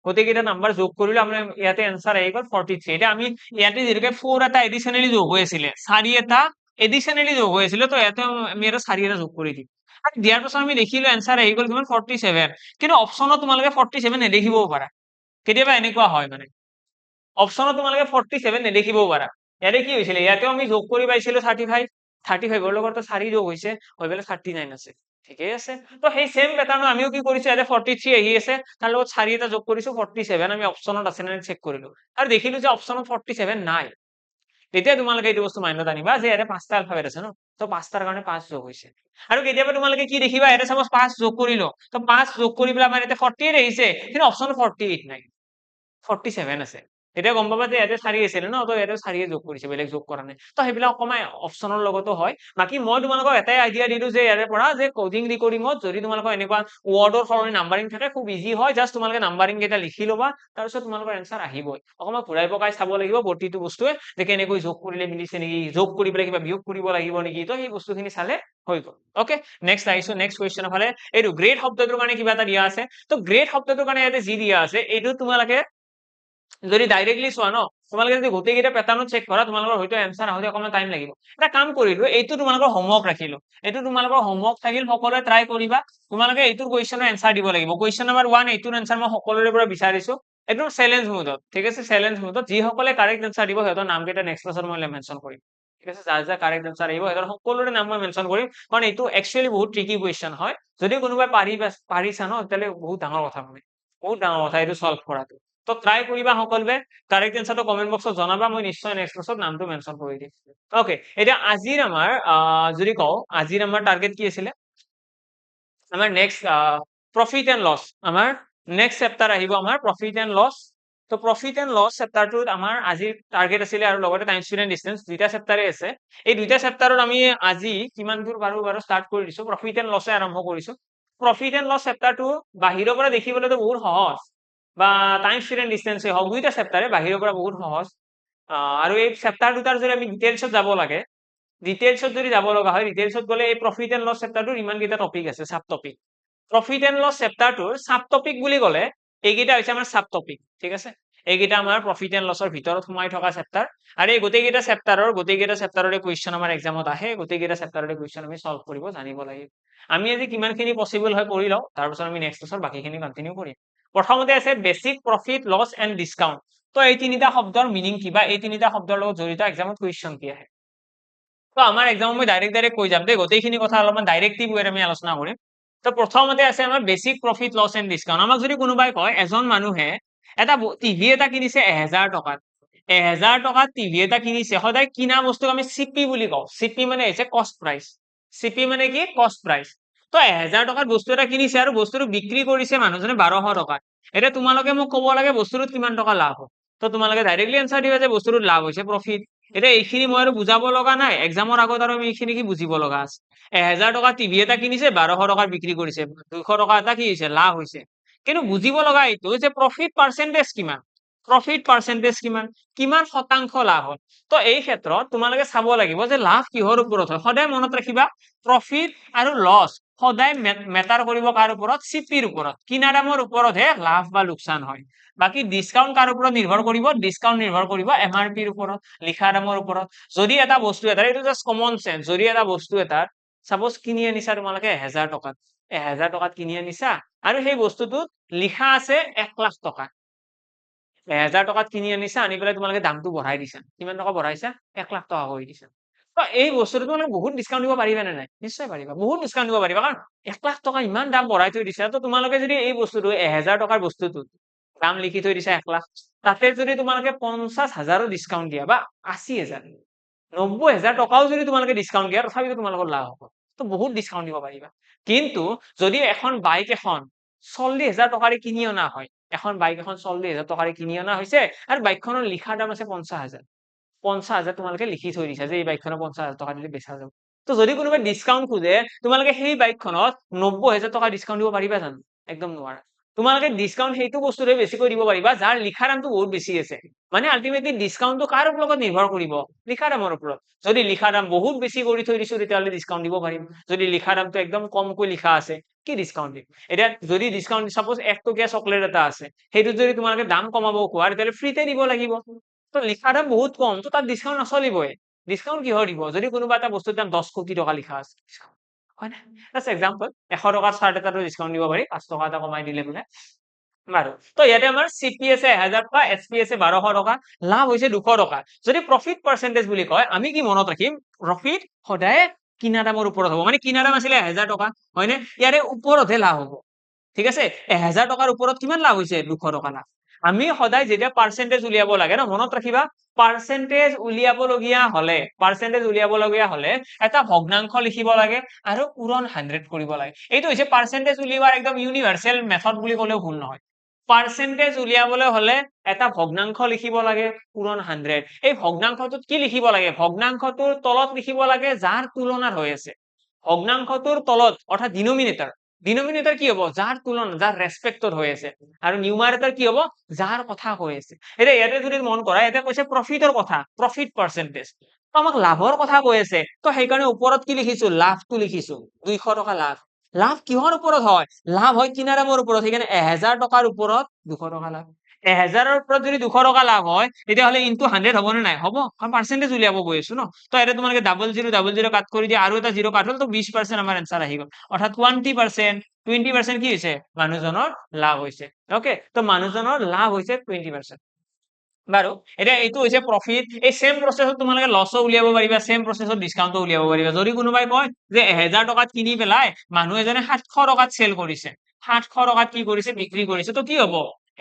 গোটেইকেইটা নাম্বাৰ যোগ কৰিলো আমাৰ ইয়াতে आंसर আহি গল 43 এটা আমি ইয়াতে যেনেকৈ 4 এটা এডিশনালি যোগ হৈ আছিল 4 এটা এডিশনালি যোগ হৈ আছিল তো ইয়াতে আমি এটা 4 এটা যোগ কৰি দিম আৰু দিয়াৰ পাছত আমি দেখিলো आंसर আহি গল কিমান 47 কিন্তু অপচনত তোমালোকে 47 নেদেখিবও পাৰা কেতিয়াবা এনেকুৱা হয় মানে অপচনত তোমালোকে 47 নেদেখিবও পাৰা ইয়াতে কি হৈছিল ইয়াতেও আমি যোগ কৰি পাইছিলো 35 ৰ লগত 4 যোগ হৈছে হৈ গলে 39 আছে ঠিকই আছে তো সেই সেম প্যাটাৰ্ন আমিও কি কৰিছো ইয়াতে 43 আহি আছে তাৰ লগত 4 এটা যোগ কৰিছো 47 আমি অপচনত আছে নে চেক কৰিলো আৰু দেখিলো যে অপচনত 47 নাই তেতিয়া তোমালোকে এইটো বস্তু মাইন্ডত আনিবা যে ইয়াতে 5টা আলফাবেট আছে ন তো 5টাৰ কাৰণে 5 যোগ হৈছে আৰু কেতিয়াবা তোমালোকে কি দেখিবা ইয়াতে সাপোজ 5 যোগ কৰিলো তো 5 যোগ কৰি পেলাই আমাৰ ইয়াতে 48 আহিছে কিন্তু অপচনত 48 নাই 47 আছে এতিয়া গম পাবা যে ইয়াতে 4 আছিল ন তো ইয়াতে 4 যোগ কৰিছে বেলেগ যোগ কৰা নাই তো হেবিলাক কমাই অপচনৰ লগতো হয় বাকি মই তোমালোকক এটাই আইডিয়া দিলো যে ইয়াৰে পৰা যে কোডিং ৰিকৰ্ডিংত যদি তোমালোকৰ এনেকুৱা ওয়াৰ্ডৰ সলনি নাম্বাৰিং থাকে খুব ইজি হয় জাস্ট তোমালোকে নাম্বাৰিং কেইটা লিখি লবা তাৰ পিছত তোমালোকৰ आंसर আহিবই অকমান ঘুৰাই পকাই চাব লাগিব প্ৰতিটো বস্তুৱে যে কেনেকৈ যোগ কৰিলে মিলিছে নেকি যোগ কৰি পেলাই কিবা বিয়োগ কৰিব লাগিব নেকি তো এই বস্তুখিনি চালে হৈ গল ওকে নেক্সট আহিছো নেক্সট কোৱেশ্চনৰ ফালে এইটো গ্ৰেড শব্দটোৰ কাৰণে কিবা এটা দিয়া আছে তো গ্ৰেড শব্দটোৰ কাৰণে ইয়াতে যি দিয়া আছে এইটো তোমালোকে যদি ডাইৰেক্টলি চোৱা ন তোমালোকে যদি গোটেইকেইটা প্যাটাৰ্নত চেক কৰা তোমালোকৰ হয়তো आंसर আহোতে অকমান টাইম লাগিব এটা কাম কৰিলো এইটো তোমালোকৰ হোমৱৰ্ক ৰাখিলো এইটো তোমালোকৰ হোমৱৰ্ক থাকিল সকলোৱে ট্ৰাই কৰিবা তোমালোকে এইটোৰ কোৱেশ্চনৰ आंसर দিব লাগিব কোৱেশ্চন নম্বৰ 1 এইটোৰ आंसर মই সকলোৰে পৰা বিচাৰিছো একদম চ্যালেঞ্জ মোডত ঠিক আছে চ্যালেঞ্জ মোডত যি সকলে কাৰেক্ট आंसर দিব হেতৰ নামকেইটা নেক্সট ক্লাছত মই মেনশন কৰিম ঠিক আছে যাৰ যাৰ কাৰেক্ট आंसर আহিব হেতৰ সকলোৰে নাম মই মেনশন কৰিম কাৰণ এইটো একচুয়ালি বহুত ট্ৰিকি কোৱেশ্চন হয় যদি কোনোবাই পাৰিছা ন তেলে বহুত ডাঙৰ কথা মানে বহুত ডাঙৰ কথা এইটো সলভ কৰাটো তো ট্ৰাই কৰিবা সকলোৱে কারেক্ট आंसरটো কমেন্ট বক্সত জনাবা মই নিশ্চয় নেক্সট ক্লাছত নামটো মেনশন কৰি দিম ওকে এটা আজিৰ আমাৰ যদি কও আজিৰ আমাৰ টাৰ্গেট কি আছিল আমাৰ নেক্সট প্ৰফিট এন্ড লস আমাৰ নেক্সট চেপ্টাৰ আহিব আমাৰ প্ৰফিট এন্ড লস তো প্ৰফিট এন্ড লস চেপ্টাৰটোত আমাৰ আজিৰ টাৰ্গেট আছিল আৰু লগতে টাইম স্পিড ডিসটেন্স দুইটা চেপ্টাৰে আছে এই দুইটা চেপ্টাৰত আমি আজি কিমান দূৰ বাৰু স্টাৰ্ট কৰি দিছো প্ৰফিট এন্ড লসে আৰম্ভ কৰিছো প্ৰফিট এন্ড লস চেপ্টাৰটো বাহিৰৰ পৰা দেখিবলৈ তো বহুত সহজ বা টাইম স্পিড ডিসটেন্সে হওক দুইটা চেপ্টাৰে বাহিৰৰ পৰা বহুত সহজ আৰু এই চেপ্টাৰ দুটাৰ যদি আমি ডিটেইলছত যাব লাগে ডিটেইলছত যদি যাব লগা হয় ডিটেইলছত গলে এই প্রফিট এন্ড লস চেপ্টাৰটোৰ ইমান কেইটা টপিক আছে sub topic profit and loss চেপ্টাৰটোৰ সাব টপিক বুলি গলে এইকেইটা হৈছে আমাৰ সাব টপিক ঠিক আছে এইকেইটা আমাৰ প্ৰফিট এন্ড লসৰ ভিতৰত সোমাই থকা চেপ্টাৰ আৰু এই গোটেইকেইটা চেপ্টাৰৰে কোৱেশ্চন আমাৰ এক্সামত আহে গোটেইকেইটা চেপ্টাৰৰে কোৱেশ্চন আমি সলভ কৰিব জানিব লাগিব আমি আজি কিমানখিনি পসিবল হয় কৰি লও তাৰ পিছত আমি নেক্সট ক্লাছৰ বাকিখিনি কন্টিনিউ কৰিম প্ৰথমতে আছে basic profit loss and discount তো এই তিনিটা শব্দৰ মিনিং কিবা এই তিনিটা শব্দৰ লগত জড়িত এক্সামত কোৱেশ্চন কি আহে তো আমাৰ এক্সামত মই ডাইৰেক্ট কৈ যাম দে গোটেইখিনি কথা অলপমান ডাইৰেক্টিভ ওয়েৰে আমি আলোচনা কৰিম তো প্ৰথমতে আছে আমাৰ basic profit loss and discount আমাক যদি কোনোবাই কয় এজন মানুহে এটা টিভি এটা কিনিছে 1000 টকাত 1000 টকাত টিভি এটা কিনিছে সদায় কিনা বস্তুক আমি সিপি বুলি কওঁ সিপি মানে হৈছে কষ্ট প্ৰাইস সিপি মানে কি কষ্ট প্ৰাইস তো 1000 টকাত বস্তু এটা কিনিছে আৰু বস্তুটো বিক্ৰী কৰিছে মানুহজনে 1200 টকাত এটা তোমালোকে মোক ক'ব লাগে বস্তুটোত কিমান টকা লাভ হয় তো তোমালোকে ডাইৰেক্টলি आंसर দিবা যে বস্তুটোত লাভ হৈছে প্ৰফিট এটা এইখিনি মই আৰু বুজাব লগা নাই এক্সামৰ আগত আৰু আমি এইখিনি কি বুজিব লগা আছে 1000 টকা টিভি এটা কিনিছে 1200 টকাত বিক্ৰী কৰিছে 200 টকা এটা কি হৈছে লাভ হৈছে কিন্তু বুজিব লগা এইটো যে প্ৰফিট পাৰ্সেন্টেজ কিমান প্ৰফিট পাৰ্চেন্টেজ কিমান শতাংশ লাভ হয়। তো এই ক্ষেত্ৰত তোমালোকে চাব লাগিব যে লাভ কিহৰ ওপৰত হয়। সদায় মনত ৰাখিবা প্ৰফিট আৰু লছ সদায় মেটাৰ কৰিব কাৰ ওপৰত, চিপিৰ ওপৰত, কিনা দামৰ ওপৰতহে লাভ বা লোকচান হয়। বাকি ডিসকাউন্ট কাৰ ওপৰত নিৰ্ভৰ কৰিব, ডিসকাউন্ট নিৰ্ভৰ কৰিব এমআৰপিৰ ওপৰত, লিখা দামৰ ওপৰত। যদি এটা বস্তু এটা, এইটো জাষ্ট কমন সেন্স, যদি এটা বস্তু এটা সাপোজ কিনি আনিছা তোমালোকে 1000 টকাত, 1000 টকাত কিনি আনিছা আৰু সেই বস্তুটোত লিখা আছে 1 লাখ টকা। 1000 টকাত কিনি আনিছা, আনি পেলাই তোমালোকে দামটো বঢ়াই দিছা। কিমান টকা বঢ়াইছা? 1 লাখ টকা কৰি দিছা। তো এই বস্তুটো তোমালোকে বহুত ডিসকাউন্ট দিব পাৰিবা নে নাই? নিশ্চয় পাৰিবা। বহুত ডিসকাউন্ট দিব পাৰিবা, কাৰণ 1 লাখ টকা ইমান দাম বঢ়াই থৈ দিছা। তো তোমালোকে যদি এই বস্তুটো 1000 টকাৰ বস্তুটো দাম লিখি থৈ দিছা 1 লাখ, তাতে যদি তোমালোকে 50,000ও ডিসকাউন্ট দিয়া বা 80,000, 90,000 টকাও যদি তোমালোকে ডিসকাউন্ট দিয়া, তথাপিতো তোমালোকৰ লাভ হ'ব। তো বহুত ডিসকাউন্ট দিব পাৰিবা। কিন্তু যদি এখন বাইক এখন 40,000 টকাৰে কিনি অনা হয়, এখন বাইক এখন 40,000 টকাৰে কিনি অনা হৈছে আৰু বাইকখনৰ লিখা দাম আছে 50,000, 50,000 তোমালোকে লিখি থৈ দিছা যে এই বাইকখনৰ 50,000 টকা দিলে বেচা যাব। তো যদি কোনোবাই ডিসকাউন্ট খোজে, তোমালোকে সেই বাইকখনত 90,000 টকা ডিসকাউন্ট দিব পাৰিবা জানো? একদম নোৱাৰা। তোমালোকে ডিসকাউন্ট সেইটো বস্তুৰে বেছিকৈ দিব পাৰিবা যাৰ লিখা দামটো বহুত বেছি আছে। মানে আলটিমেটলি ডিসকাউন্টটো কাৰ লগত নিৰ্ভৰ কৰিব? লিখা দামৰ ওপৰত। যদি লিখা দাম বহুত বেছি কৰি থৈ দিছো, তেতিয়াহ'লে ডিসকাউন্ট দিব পাৰিম। যদি লিখা দামটো একদম কমকৈ লিখা আছে, কি ডিসকাউন্ট দিম? এতিয়া যদি ডিসকাউন্ট সাপোজ 1 টকীয়া চকলেট এটা আছে, সেইটো যদি তোমালোকে দাম কমাব কোৱা, তেতিয়াহ'লে ফ্ৰীতে দিব লাগিব। তো লিখা দাম বহুত কম, তো তাত ডিসকাউন্ট নচলিবই। ডিসকাউন্ট কিহৰ দিব? যদি কোনোবা এটা বস্তুৰ দাম 10 কোটি টকা লিখা আছে, হয় না? জাষ্ট এক্সাম্পল, 100 টকাৰ চাৰ্ট এটাতো ডিসকাউন্ট দিব পাৰি, 5 টকা এটা কমাই দিলে বোলে। বাৰু, তো ইয়াতে আমাৰ চিপি আছে 1000 টকা, এছপি আছে 1200 টকা, লাভ হৈছে 200 টকা। যদি প্ৰফিট পাৰ্চেন্টেজ বুলি কয়, আমি কি মনত ৰাখিম? প্ৰফিট সদায় কিনা দামৰ ওপৰত হ'ব। মানে কিনা দাম আছিলে 1000 টকা, হয়নে? ইয়াৰে ওপৰতহে লাভ হ'ব। ঠিক আছে? 1000 টকাৰ ওপৰত কিমান লাভ হৈছে? 200 টকা লাভ। আমি সদায় যেতিয়া পাৰ্চেন্টেজ উলিয়াব লাগে ন, মনত ৰাখিবা পাৰ্চেন্টেজ উলিয়াব লগীয়া হলে এটা ভগ্নাংশ লিখিব লাগে আৰু পূৰণ 100 কৰিব লাগে। এইটো হৈছে পাৰ্চেন্টেজ উলিওৱাৰ একদম ইউনিভাৰ্চেল মেথড বুলি ক'লেও ভুল নহয়। পাৰ্চেন্টেজ উলিয়াবলৈ হলে এটা ভগ্নাংশ লিখিব লাগে, পূৰণ 100। এই ভগ্নাংশটোত কি লিখিব লাগে? ভগ্নাংশটোৰ তলত লিখিব লাগে যাৰ তুলনাত হৈ আছে। ভগ্নাংশটোৰ তলত, অৰ্থাৎ ডিনোমিনেটৰ, ডিনোমিনেটৰ কি হ'ব? যাৰ তুলনা, যাৰ ৰেসপেক্টত হৈ আছে। আৰু নিউমাৰেটৰ কি হ'ব? যাৰ কথা কৈ আছে। এতিয়া ইয়াতে যদি মন কৰা, ইয়াতে কৈছে প্ৰফিটৰ কথা, প্ৰফিট পাৰ্চেন্টেজ। তো আমাক লাভৰ কথা কৈ আছে, তো সেইকাৰণে ওপৰত কি লিখিছো? লাভটো লিখিছো, 200 টকা লাভ। লাভ কিহৰ ওপৰত হয়? লাভ হয় কিনা দামৰ ওপৰত। সেইকাৰণে 1000 টকাৰ ওপৰত 200 টকা লাভ। 1000ৰ ওপৰত যদি 200 টকা লাভ হয়, তেতিয়াহ'লে ইনটু 100 হ'ব নে নাই? হ'ব, কাৰণ পাৰ্চেন্টেজ উলিয়াব গৈ আছো ন। তো ইয়াতে তোমালোকে 0000 কাট কৰি দিয়া, আৰু এটা 0 কাট হ'ল, তো 20% আমাৰ এনসাৰ আহি গ'ল। অৰ্থাৎ 20% কি হৈছে? মানুহজনৰ লাভ হৈছে। ওকে, তো মানুহজনৰ লাভ হৈছে 20%। বাৰু, এতিয়া এইটো হৈছে প্ৰফিট। এই সেম প্ৰসেসত তোমালোকে লসও উলিয়াব পাৰিবা, সেম প্ৰসেসত ডিসকাউন্টও উলিয়াব পাৰিবা। যদি কোনোবাই কয় যে 1000 টকাত কিনি পেলাই মানুহ এজনে 700 টকাত সেল কৰিছে, 700 টকাত কি কৰিছে? বিক্ৰী কৰিছে। তো কি হ'ব?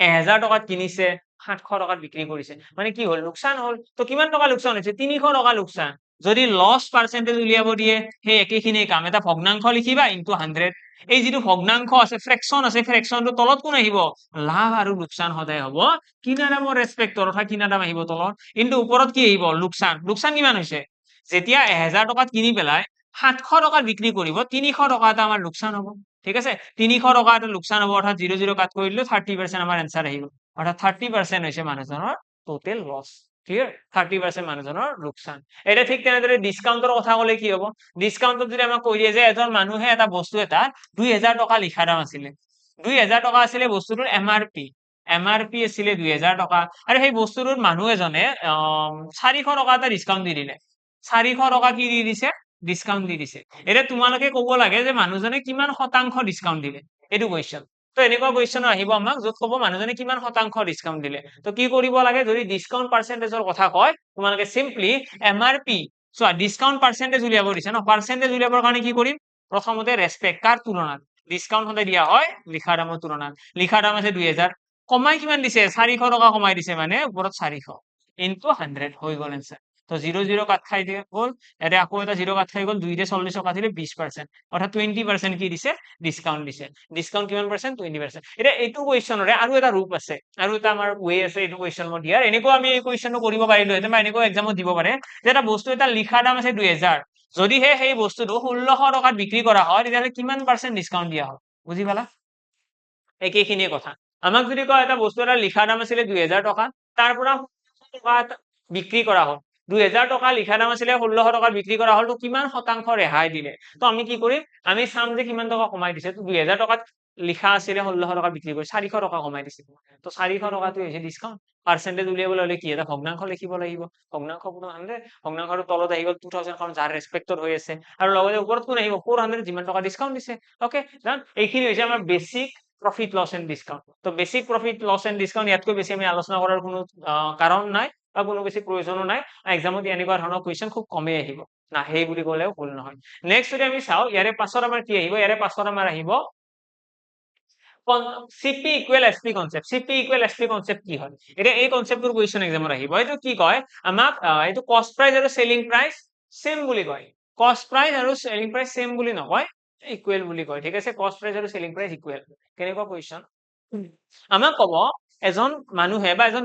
1000 টকাত কিনিছে, 700 টকাত বিক্ৰী কৰিছে, মানে কি হ'ল? লোকচান হ'ল। তো কিমান টকা লোকচান হৈছে? 300 টকা লোকচান। যদি লস পাৰ্চেন্টেজ উলিয়াব দিয়ে, সেই একেখিনি কাম, এটা ভগ্নাংশ লিখিবা ইনটু 100। এই যিটো ভগ্নাংশ আছে, ফ্ৰেকশন আছে, ফ্ৰেকশনটো তলত কোন আহিব? লাভ আৰু লোকচান সদায় হ'ব কিনা দামৰ ৰেসপেক্টত, অৰ্থাৎ কিনা দাম আহিব তলত, কিন্তু ওপৰত কি আহিব? লোকচান। লোকচান কিমান হৈছে? যেতিয়া 1000 টকাত কিনি পেলাই 700 টকাত বিক্ৰী কৰিব, 300 টকা এটা আমাৰ লোকচান হ'ব। ঠিক আছে? 300 টকা এটা লোকচান হ'ব, অৰ্থাৎ 00 কাট কৰি দিলো, 30% আমাৰ এনসাৰ আহি গ'ল। অৰ্থাৎ 30% হৈছে মানুহজনৰ টোটেল লস। ক্লিয়াৰ? 30% মানুহজনৰ লোকচান। এটা ঠিক তেনেদৰে ডিসকাউন্টৰ কথা ক'লে কি হ'ব? ডিসকাউন্টত যদি আমাক কৈ দিয়ে যে এজন মানুহে এটা বস্তু এটা 2000 টকা লিখা দাম আছিলে, 2000 টকা আছিলে বস্তুটোৰ এমআৰপি, এমআৰপি আছিলে 2000 টকা, আৰু সেই বস্তুটোৰ মানুহ এজনে 400 টকা এটা ডিসকাউন্ট দি দিলে। 400 টকা কি দি দিছে? ডিসকাউন্ট দি দিছে। এতিয়া তোমালোকে ক'ব লাগে যে মানুহজনে কিমান শতাংশ ডিসকাউন্ট দিলে, এইটো কোৱেশ্চন। তো এনেকুৱা কুৱেশ্চন আহিব আমাক, য'ত ক'ব মানুহজনে কিমান শতাংশ ডিসকাউন্ট দিলে। তো কি কৰিব লাগে? যদি ডিসকাউন্ট পাৰ্চেন্টেজৰ কথা কয়, তোমালোকে সিম্পলি এমআৰপি, চোৱা ডিসকাউন্ট পাৰ্চেন্টেজ উলিয়াব দিছে ন, পাৰ্চেন্টেজ উলিয়াবৰ কাৰণে কি কৰিম? প্ৰথমতে ৰেসপেক্ট, কাৰ তুলনাত? ডিসকাউন্ট সদায় দিয়া হয় লিখা দামৰ তুলনাত। লিখা দাম আছে 2000, কমাই কিমান দিছে? 400 টকা কমাই দিছে, মানে ওপৰত 400 ইনটু 100 হৈ গ'ল এনসাৰ। তো 00 কাট খাই দিয়ে গ'ল, ইয়াতে আকৌ এটা 0 কাট খাই গ'ল, 2 দিয়ে 40 কাটিলে 20%, অৰ্থাৎ 20% কি দিছে? ডিসকাউন্ট দিছে। ডিসকাউন্ট কিমান পাৰ্চেন্ট? 20%। এতিয়া এইটো কুৱেশ্চনৰে আৰু এটা ৰূপ আছে, আৰু এটা আমাৰ ৱে আছে এইটো কুৱেশ্চন মোৰ দিয়াৰ। এনেকুৱা আমি এই কুৱেশ্চনটো কৰিব পাৰিলো হেঁতেন, বা এনেকুৱা এক্সামত দিব পাৰে যে এটা বস্তু এটা লিখা দাম আছে 2000, যদিহে সেই বস্তুটো 1600 টকাত বিক্ৰী কৰা হয়, তেতিয়াহ'লে কিমান পাৰ্চেন্ট ডিসকাউন্ট দিয়া হয়? বুজি পালা? একেখিনিয়ে কথা। আমাক যদি কয় এটা বস্তু এটা লিখা দাম আছিলে 2000 টকা, তাৰ পৰা টকা বিক্ৰী কৰা হ'ল, 2000 টকা লিখা দাম আছিলে 1600 টকাত বিক্ৰী কৰা হ'ল, তো কিমান শতাংশ ৰেহাই দিলে? তো আমি কি কৰিম, আমি চাম যে কিমান টকা কমাই দিছে। তো 2000 টকাত লিখা আছিলে 1600 টকা বিক্ৰী কৰি 400 টকা কমাই দিছে। তো 400 টকাটো হৈছে ডিছকাউণ্ট। পাৰ্চেন্টেজ উলিয়াবলৈ হ'লে কি এটা ভগ্নাংশ লিখিব লাগিব। ভগ্নাংশ 100, ভগ্নাংশৰ তলত আহি গ'ল 2000 কাৰণ যাৰ ৰেচপেক্টত হৈ আছে, আৰু লগতে ওপৰত কোন আহিব 400 যিমান টকা ডিছকাউণ্ট দিছে। ওকে ডান, এইখিনি হৈছে আমাৰ basic profit loss and discount. তো basic profit loss and discount ইয়াতকৈ বেছি আমি আলোচনা কৰাৰ কোনো কাৰণ নাই বা কোনো বেছি প্ৰয়োজনো নাই। এক্সামত এনেকুৱা ধৰণৰ কুৱেশ্যন খুব কমেই আহিব, নাহেই বুলি ক'লেও ভুল নহয়। নেক্সট যদি আমি চাওঁ, ইয়াৰে পাছত আমাৰ কি আহিব, ইয়াৰে পাছত আমাৰ আহিব CP equal SP concept. CP equal SP concept কি হয়? এতিয়া এই কনচেপ্টটোৰ কুৱেশ্যন এক্সামত আহিব। এইটো কি কয় আমাক, এইটো কষ্ট প্ৰাইচ আৰু চেলিং প্ৰাইচ সেম বুলি কয়। কষ্ট প্ৰাইচ আৰু চেলিং প্ৰাইচ সেম বুলি নকয়, ইকুৱেল বুলি কয়। ঠিক আছে, কষ্ট প্ৰাইচ আৰু চেলিং প্ৰাইচ ইকুৱেল। কেনেকুৱা কুৱেশ্যন? আমাক ক'ব এজন মানুহে বা এজন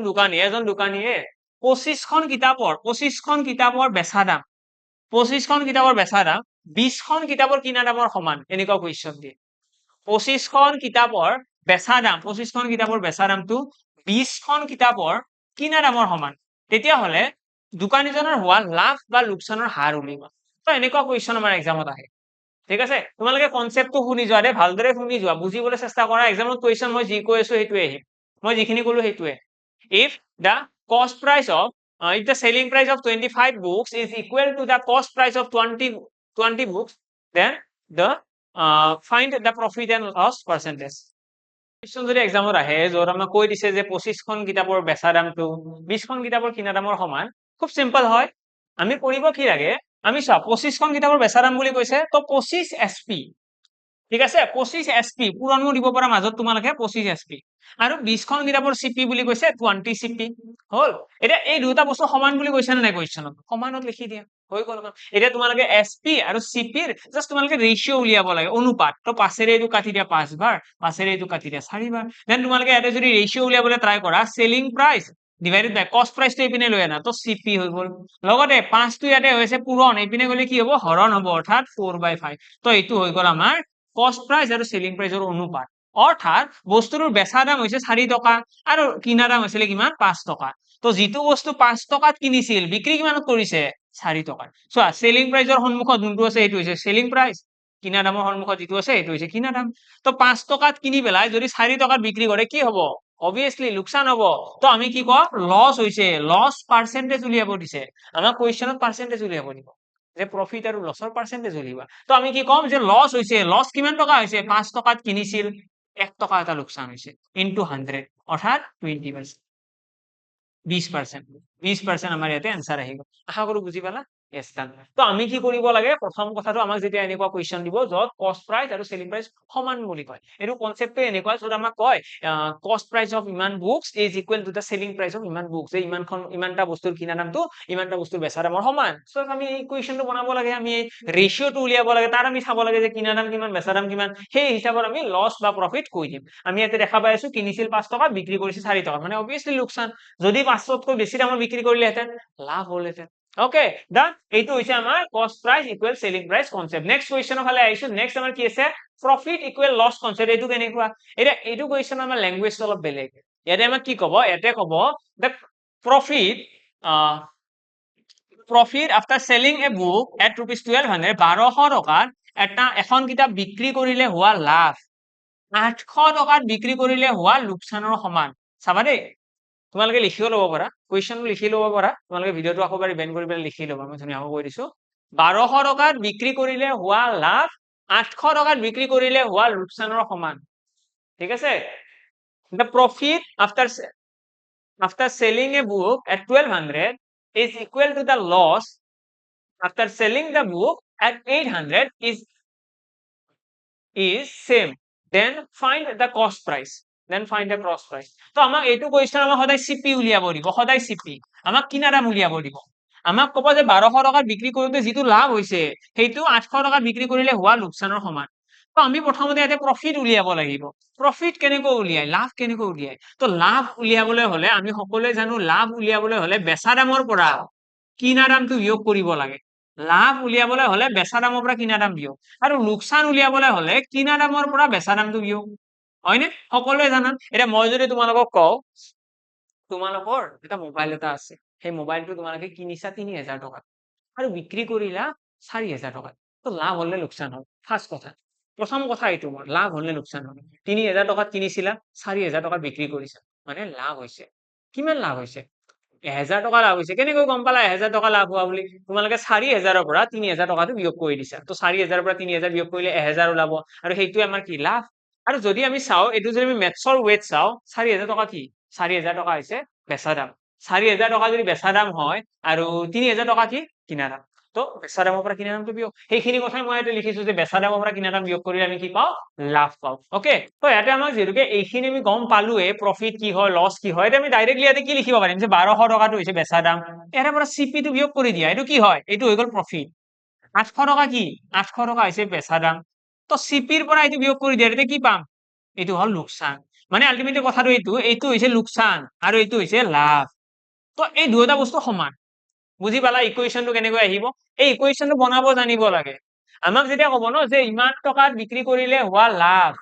দোকানীয়ে 25খন কিতাপৰ বেচা দাম 25খন কিতাপৰ বেচা দাম 20খন কিতাপৰ কিনা দামৰ সমান, এনেকুৱা কুৱেশ্যন দিয়ে। 25খন কিতাপৰ বেচা দামটো 20খন কিতাপৰ কিনা দামৰ সমান, তেতিয়াহ'লে দোকানীজনৰ হোৱা লাভ বা লোকচানৰ হাৰ উলিয়াব। তো এনেকুৱা কুৱেশ্যন আমাৰ এক্সামত আহে। ঠিক আছে, তোমালোকে কনচেপ্টটো শুনি যোৱা দেই, ভালদৰে শুনি যোৱা, বুজিবলৈ চেষ্টা কৰা। এক্সামত কুৱেশ্যন মই যি কৈ আছো সেইটোৱে আহিম, মই যিখিনি ক'লো সেইটোৱে। If the cost price of if the selling price of 25 books is equal to the cost price of 20 books, then find the profit and loss percentage. Question যদি এক্সামত আহে য'ত আমাক কৈ দিছে যে 25খন কিতাপৰ বেচা দামটো 20খন কিতাপৰ কিনা দামৰ সমান, খুব চিম্পল হয়। আমি কৰিব কি লাগে, আমি চোৱা 25খন কিতাপৰ বেচা দাম বুলি কৈছে, তো 25 SP, ঠিক আছে, 25 SP পুৰণো দিব পৰা মাজত তোমালোকে 25 SP, আৰু 20খন কিতাপৰ CP বুলি কৈছে 20 CP হ'ল। এতিয়া এই দুটা বস্তু সমান বুলি কৈছে নে নাই কুৱেশ্যনত? সমানত লিখি দিয়া, হৈ গ'ল। এতিয়া তোমালোকে SP আৰু CP ৰ জাষ্ট তোমালোকে ৰেচিঅ' উলিয়াব লাগে, অনুপাত। তো 5ৰে এইটো কাটি দিয়া 5 বাৰ, 5ৰে এইটো কাটি দিয়া 4 বাৰ। দেন তোমালোকে ইয়াতে যদি ৰেচিঅ' উলিয়াবলৈ ট্ৰাই কৰা, চেলিং প্ৰাইচ ডিভাইডেড বাই কষ্ট প্ৰাইচটো এইপিনে লৈ আনা, তো CP হৈ গ'ল। লগতে 5টো ইয়াতে হৈছে পূৰণ, এইপিনে গ'লে কি হ'ব, হৰণ হ'ব, অৰ্থাৎ 4/5। তো এইটো হৈ গ'ল আমাৰ কষ্ট প্ৰাইচ আৰু চেলিং প্ৰাইচৰ অনুপাত। অৰ্থাৎ বস্তুটোৰ বেচা দাম হৈছে 4 টকা আৰু কিনা দাম হৈছিলে কিমান, 5 টকা। তো যিটো বস্তু 5 টকাত কিনিছিল, বিক্ৰী কিমানত কৰিছে, 4 টকাত। চোৱা, চেলিং প্ৰাইচৰ সন্মুখত যোনটো আছে সেইটো হৈছে চেলিং প্ৰাইচ, কিনা দামৰ সন্মুখত যিটো আছে সেইটো হৈছে কিনা দাম। তো 5 টকাত কিনি পেলাই যদি 4 টকাত বিক্ৰী কৰে কি হ'ব, অবভিয়াছলি লোকচান হ'ব। তো আমি কি কওঁ, লছ হৈছে, লছ পাৰ্চেন্টেজ উলিয়াব দিছে আমাক কুৱেশ্যনত, পাৰ্চেন্টেজ উলিয়াব দিব যে প্ৰফিট আৰু লছৰ পাৰ্চেন্টেজ উলিয়াবা। তো আমি কি ক'ম যে লছ হৈছে, লছ কিমান টকা হৈছে, 5 টকাত কিনিছিল, 1 টকা এটা লোকচান হৈছে, ইনটু 100, অৰ্থাৎ 20%, 20% আমাৰ ইয়াতে এনসাৰ আহি গ'ল। আশা কৰো বুজি পালা। Yes, done. তো আমি কি কৰিব লাগে, প্ৰথম কথাটো আমাক যেতিয়া এনেকুৱা কুৱেশ্যন দিব য'ত কষ্ট প্ৰাইচ আৰু চেলিং প্ৰাইচ সমান বুলি কয়, এইটো কনচেপ্টটো এনেকুৱা য'ত আমাক কয় কষ্ট প্ৰাইচ অফ ইমান books is equal to the selling price of ইমান বুকস, যে ইমানটা বস্তুৰ কিনা দামটো ইমানটা বস্তুৰ বেচা দামৰ সমান। সো আমি এই কুৱেশ্যনটো বনাব লাগে, আমি এই ৰেচিঅ'টো উলিয়াব লাগে, তাৰ আমি চাব লাগে যে কিনা দাম কিমান, বেচা দাম কিমান, সেই হিচাপত আমি লছ বা প্ৰফিট কৈ দিম। আমি ইয়াতে দেখা পাই আছো কিনিছিল 5 টকা, বিক্ৰী কৰিছিল 4 টকা, মানে অবভিয়াছলি লোকচান। যদি 500তকৈ বেছি দামৰ বিক্ৰী কৰিলেহেঁতেন লাভ হ'লহেঁতেন। ওকে ডান, এইটো হৈছে আমাৰ cost price equal selling price concept. Next কুৱেশ্যনৰ ফালে আহিছো। নেক্সট আমাৰ কি আছে, প্ৰফিট ইকুৱেল লছ কনচেপ্ট। এইটো কেনেকুৱা, এতিয়া এইটো কুৱেশ্যন আমাৰ লেংগুৱেজটো অলপ বেলেগ। ইয়াতে আমাক কি ক'ব, ইয়াতে ক'ব the profit after selling A book at ₹1200, 1200 টকাত এখন কিতাপ বিক্ৰী কৰিলে হোৱা লাভ 800 টকাত বিক্ৰী কৰিলে হোৱা লোকচানৰ সমান। চাবা দেই, তোমালোকে লিখিও ল'ব পাৰা, কুৱেশ্যনটো লিখি ল'ব পাৰা, তোমালোকে ভিডিঅ'টো আকৌ এবাৰ ইভেন্ট কৰি পেলাই লিখি ল'বা, মই ধুনীয়াকৈ কৈ দিছো। 1200 টকাত বিক্ৰী কৰিলে হোৱা লাভ 800 টকাত বিক্ৰী কৰিলে হোৱা লোকচানৰ সমান। ঠিক আছে, the profit after selling a book at 1200 is equal to the loss after selling the book at 800 is same, then find the cost price, তো আমাক এইটো কুৱেশ্যন আমাক সদায় CP উলিয়াব দিব, সদায় CP আমাক কিনা দাম উলিয়াব দিব। আমাক ক'ব যে 1200 টকাত বিক্ৰী কৰোঁতে যিটো লাভ হৈছে সেইটো 800 টকাত বিক্ৰী কৰিলে হোৱা লোকচানৰ সমান। তো আমি প্ৰথমতে ইয়াতে প্ৰফিট উলিয়াব লাগিব। প্ৰফিট কেনেকৈ উলিয়াই, লাভ কেনেকৈ উলিয়াই, তো লাভ উলিয়াবলৈ হ'লে আমি সকলোৱে জানো, লাভ উলিয়াবলৈ হ'লে বেচা দামৰ পৰা কিনা দামটো বিয়োগ কৰিব লাগে। লাভ উলিয়াবলৈ হ'লে বেচা দামৰ পৰা কিনা দাম বিয়োগ, আৰু লোকচান উলিয়াবলৈ হ'লে কিনা দামৰ পৰা বেচা দামটো বিয়োগ। হয়নে সকলোৱে জানা এতিয়া মই যদি তোমালোকক কওঁ তোমালোকৰ এটা মোবাইল এটা আছে সেই মোবাইলটো তোমালোকে কিনিছা ৩,০০০ টকাত আৰু বিক্ৰী কৰিলা ৪,০০০ টকাত তো লাভ হল নে লোকচান হল ফাৰ্ষ্ট কথা প্ৰথম কথা এইটো মোৰ লাভ হল নে লোকচান হল ৩,০০০ টকাত কিনিছিলা ৪,০০০ টকাত বিক্ৰী কৰিছা মানে লাভ হৈছে কিমান লাভ হৈছে ১,০০০ টকা লাভ হৈছে কেনেকৈ গম পালা ১,০০০ টকা লাভ হোৱা বুলি তোমালোকে ৪,০০০ৰ পৰা ৩,০০০ টকাটো বিয়োগ কৰি দিছা তো ৪,০০০ৰ পৰা ৩,০০০ বিয়োগ কৰিলে ১,০০০ ওলাব আৰু সেইটোৱে আমাৰ কি লাভ আৰু যদি আমি চাওঁ এইটো যদি আমি মেথছৰ ৱেট চাওঁ ৪,০০০ টকা কি ৪,০০০ টকা হৈছে বেচা দাম ৪,০০০ টকা যদি বেচা দাম হয় আৰু ৩,০০০ টকা কি কিনা দাম তো বেচা দামৰ পৰা কিনা দামটো বিয়োগ সেইখিনি কথাই মই ইয়াতে লিখিছো যে বেচা দামৰ পৰা কিনা দাম বিয়োগ কৰিলে আমি কি পাওঁ লাভ পাওঁ ওকে তো ইয়াতে আমাক যিহেতুকে এইখিনি আমি গম পালোৱে প্ৰফিট কি হয় লছ কি হয় আমি ডাইৰেক্টলি ইয়াতে কি লিখিব পাৰিম যে ১২০০ টকাটো হৈছে বেচা দাম ইয়াৰে পৰা চিপি টো বিয়োগ কৰি দিয়া এইটো কি হয় এইটো হৈ গ'ল প্ৰফিট ৮০০ টকা কি ৮০০ টকা হৈছে বেচা দাম তো চিপিৰ পৰা এইটো বিয়োগ কৰি দিয়া তেতিয়া কি পাম এইটো হল লোকচান মানে আলটিমেটলি কথাটো এইটো হৈছে লোকচান আৰু এইটো হৈছে লাভ তো এই দুয়োটা বস্তু সমান বুজি পালা ইকুৱেশ্যনটো কেনেকৈ আহিব এই ইকুৱেশ্যনটো বনাব জানিব লাগে আমাক যেতিয়া ক'ব ন যে ইমান টকাত বিক্ৰী কৰিলে হোৱা লাভ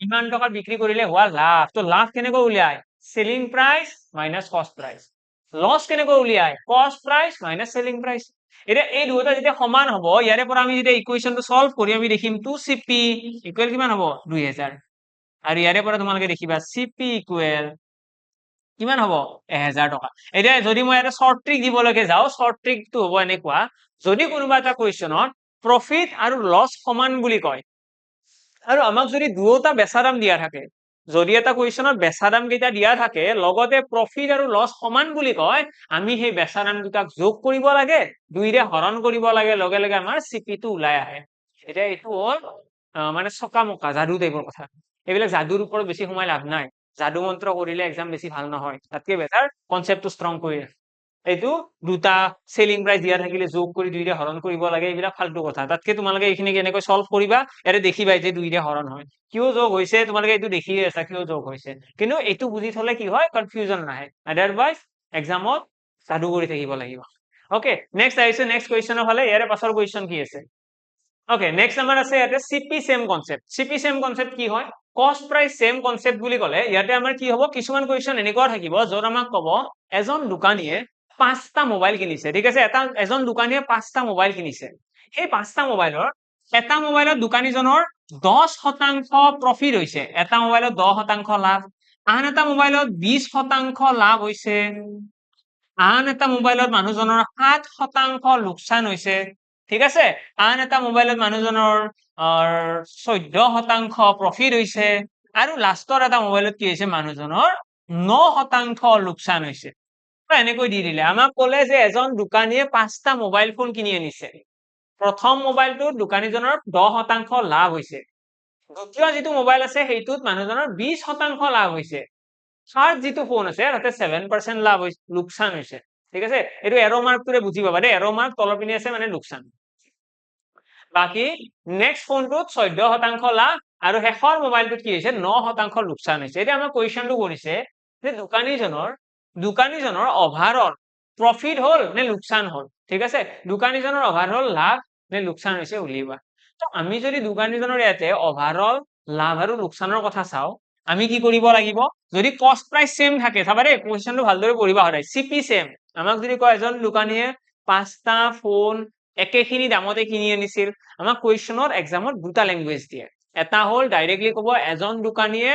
ইমান টকাত বিক্ৰী কৰিলে হোৱা লাভ তো লাভ কেনেকৈ উলিয়াই সেলিং প্ৰাইচ মাইনাছ কষ্ট প্ৰাইচ লছ কেনেকৈ উলিয়াই কষ্ট প্ৰাইচ মাইনাছ সেলিং প্ৰাইচ এতিয়া এই দুয়োটা যেতিয়া সমান হ'ব ইয়াৰে পৰা আমি যেতিয়া ইকুৱেশ্যনটো সলভ কৰি আমি দেখিম 2CP ইকুৱেল কিমান হ'ব ২০০০ আৰু ইয়াৰে পৰা তোমালোকে দেখিবা CP ইকুৱেল কিমান হ'ব ১,০০০ টকা এতিয়া যদি মই এটা শৰ্ট ট্ৰিক দিবলৈকে যাওঁ শৰ্ট ট্ৰিকটো হ'ব এনেকুৱা যদি কোনোবা এটা কুৱেশ্যনত প্ৰফিট আৰু লছ সমান বুলি কয় আৰু আমাক যদি দুয়োটা বেচা দাম দিয়া থাকে যদি এটা কুৱেশ্যনত বেচা দাম কেইটা দিয়া থাকে লগতে প্ৰফিট আৰু লছ সমান বুলি কয় আমি সেই বেচা দাম দুটাক যোগ কৰিব লাগে দুইৰে হৰণ কৰিব লাগে লগে লগে আমাৰ চিপিটো ওলাই আহে এতিয়া এইটো হ'ল মানে চকামকা যাদু টাইপৰ কথা এইবিলাক যাদুৰ ওপৰত বেছি সময় লাভ নাই যাদু মন্ত্ৰ কৰিলে এক্সাম বেছি ভাল নহয় তাতকে বেটাৰ কনচেপ্টটো ষ্ট্ৰং কৰি এইটো দুটা সেলিং প্ৰাইচ দিয়া থাকিলে যোগ কৰি দুইৰে হৰণ কৰিব লাগে এইবিলাক ফাল্টু কথা তাতকে তোমালোকে এইখিনি কেনেকৈ সলভ কৰিবা ইয়াতে দেখিবা যে দুইৰে হৰণ হয় কিয় যোগ হৈছে তোমালোকে এইটো দেখিয়ে আছা কিয় যোগ হৈছে কিন্তু এইটো বুজি থলে কি হয় কনফিউজন নাহে আদাৰৱাইজ এক্সামত যাদু কৰি থাকিব লাগিব ওকে নেক্সট আহিছে নেক্সট কুৱেশ্যনৰ ফালে ইয়াৰে পাছৰ কুৱেশ্যন কি আছে ওকে নেক্সট আমাৰ আছে ইয়াতে চিপি সেম কনসেপ্ট চিপি সেম কনসেপ্ট কি হয় কষ্ট প্ৰাইচ সেম কনসেপ্ট বুলি ক'লে ইয়াতে আমাৰ কি হ'ব কিছুমান কুৱেশ্যন এনেকুৱা থাকিব য'ত আমাক ক'ব এজন দোকানীয়ে 5টা মোবাইল কিনিছে ঠিক আছে এজন দোকানীয়ে 5টা মোবাইল কিনিছে সেই 5টা মোবাইলৰ এটা মোবাইলত দোকানীজনৰ 10% প্ৰফিট হৈছে এটা মোবাইলত 10% লাভ আন এটা মোবাইলত 20% লাভ হৈছে আন এটা মোবাইলত মানুহজনৰ 7% লোকচান হৈছে ঠিক আছে আন এটা মোবাইলত মানুহজনৰ 14% প্ৰফিট হৈছে আৰু লাষ্টৰ এটা মোবাইলত কি হৈছে মানুহজনৰ 9% লোকচান হৈছে এনেকৈ দি দিলে আমাক ক'লে যে এজন দোকানীয়ে 5টা মোবাইল ফোন কিনি আনিছে প্ৰথম মোবাইলটোত দোকানীজনৰ 10% লাভ হৈছে দ্বিতীয় যিটো মোবাইল আছে সেইটোত মানুহজনৰ 20% লাভ হৈছে থাৰ্ড যিটো ফোন আছে তাতে 7% লাভ হৈছে লোকচান হৈছে ঠিক আছে এইটো এৰ' মাৰ্কটোৰে বুজি পাবা দেই এৰ' মাৰ্ক তলৰ পিনে আছে মানে লোকচান বাকি নেক্সট ফোনটোত 14% লাভ আৰু শেষৰ মোবাইলটোত কি হৈছে 9% লোকচান হৈছে এতিয়া আমাৰ কুৱেশ্যনটো কৰিছে যে দোকানীজনৰ অভাৰঅল প্ৰফিট হল নে লোকচান হল ঠিক আছে দোকানীজনৰ অভাৰঅল লাভ নে লোকচান হৈছে উলিওৱা তো আমি যদি দোকানীজনৰ ইয়াতে অভাৰঅল লাভ আৰু লোকচানৰ কথা চাওঁ আমি কি কৰিব লাগিব যদি কষ্ট প্ৰাইচ সেম থাকে চাবা দেই কুৱেশ্যনটো ভালদৰে পঢ়িবা সদায় চিপি সেম আমাক যদি কয় এজন দোকানীয়ে 5টা ফোন একেখিনি দামতে কিনি আনিছিল আমাক কুৱেশ্যনত এক্সামত দুটা ল্যাঙ্গুৱেজ দিয়ে এটা হ'ল ডাইৰেক্টলি ক'ব এজন দোকানীয়ে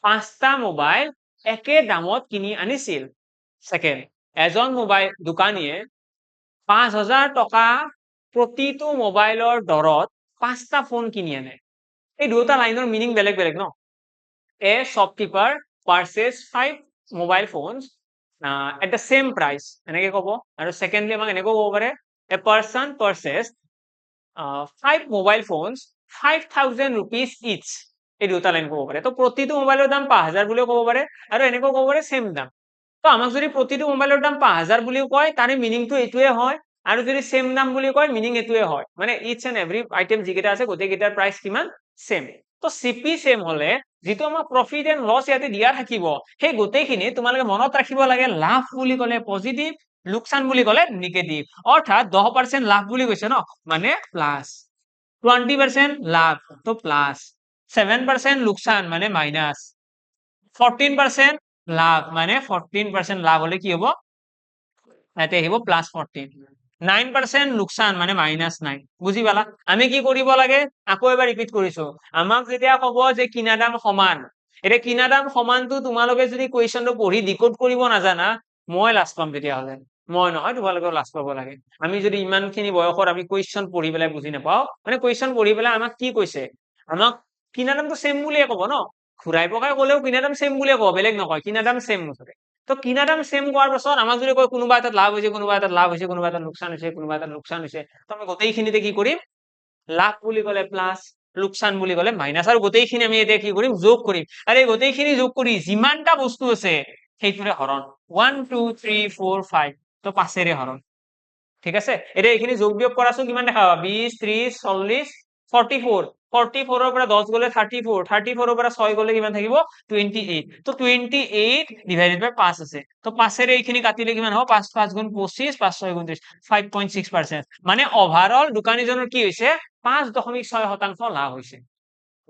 5টা মোবাইল একে দামত কিনি আনিছিল সেকেন্ড এজন মোবাইল দোকানীয়ে 5,000 টকা প্ৰতিটো মোবাইলৰ দৰত 5টা ফোন কিনি আনে এই দুটা লাইনৰ মিনিং বেলেগ বেলেগ ন a shopkeeper purchased 5 mobile phones at the same price এনেকে ক'ব আৰু সেকেন্ডলি আমাক এনেকৈ ক'ব পাৰে a person purchased 5 mobile phones 5,000 rupees each এই দুটা লাইন ক'ব পাৰে তো প্ৰতিটো মোবাইলৰ দাম 5,000 বুলিও ক'ব পাৰে আৰু এনেকৈ ক'ব পাৰে সেম দাম তো আমাক যদি প্ৰতিটো মোবাইলৰ দাম 5,000 বুলিও কয় তাৰে মিনিংটো এইটোৱে হয় আৰু যদি সেম দাম বুলি কয় মিনিং এইটোৱে হয় মানে ইচ এণ্ড এভৰি আইটেম যিকেইটা আছে গোটেইকেইটাৰ প্ৰাইচ কিমান সেম তো চিপি সেম হলে যিটো আমাক প্ৰফিট এণ্ড লছ ইয়াতে দিয়া থাকিব সেই গোটেইখিনি তোমালোকে মনত ৰাখিব লাগে লাভ বুলি ক'লে পজিটিভ লোকচান বুলি ক'লে নিগেটিভ অৰ্থাৎ 10% লাভ বুলি কৈছে ন মানে প্লাস 20% লাভ তো প্লাস 7% লোকসান মানে মাইনাস, 14% লাভ মানে 14% লাভ হলে কি হব, ইয়াতে আহিব প্লাস 14, 9% লোকসান মানে -9। বুজি পালা? আমি কি কৰিব লাগে, আকৌ এবাৰ ৰিপিট কৰিছো। আমাক যেতিয়া কব যে কিনা দাম সমান, এতিয়া কিনা দাম সমানটো তোমালোকে যদি কুৱেশ্যনটো পঢ়ি ডিকোড কৰিব নাজানা, মই লাজ পাম তেতিয়াহ'লে। মই নহয়, তোমালোকেও লাজ পাব লাগে। আমি যদি ইমানখিনি বয়সত আমি কুৱেশ্যন পঢ়ি পেলাই বুজি নাপাও, মানে কুৱেশ্যন পঢ়ি পেলাই আমাক কি কৈছে, আমাক কিনা দামটো সেম বুলিয়ে কব ন, ঘূৰাই পকাই কলেও কিনা দাম সেম বুলিয়ে কব, বেলেগ নকয়, কিনা দাম সেম মুঠতে। তো কিনা দাম সেম কোৱাৰ পাছত আমাক যদি কয় কোনোবা এটাত লাভ হৈছে, কোনোবা এটাত লাভ হৈছে, কোনোবা এটাত লোকচান হৈছে, কোনোবা এটাত লোকচান হৈছে, তো আমি গোটেইখিনিতে কি কৰিম, লাভ বুলি কলে প্লাস, লোকচান বুলি কলে মাইনাস, আৰু গোটেইখিনি আমি এতিয়া কি কৰিম, যোগ কৰিম। আৰু এই গোটেইখিনি যোগ কৰি যিমানটা বস্তু আছে সেইটোৰে হৰণ, 1 2 3 4 5, তো 5ৰে হৰণ। ঠিক আছে, এতিয়া এইখিনি যোগ বিয়োগ কৰাচোন, কিমান দেখা পাবা, 20 30 40 44, 44ৰ পৰা 10 গলে 34, 34ৰ পৰা 6 গলে কিমান থাকিব, 28, তো 28 ডিভাইডেড বাই 5 আছে, তো 5ৰে এইখিনি কাটিলে কিমান হ'ব, 5 5 গুণ 25, 5 6 গুণ 30, 5.6%। মানে ওভাৰঅল দোকানীজনৰ কি হৈছে, 5.6% লাভ হৈছে।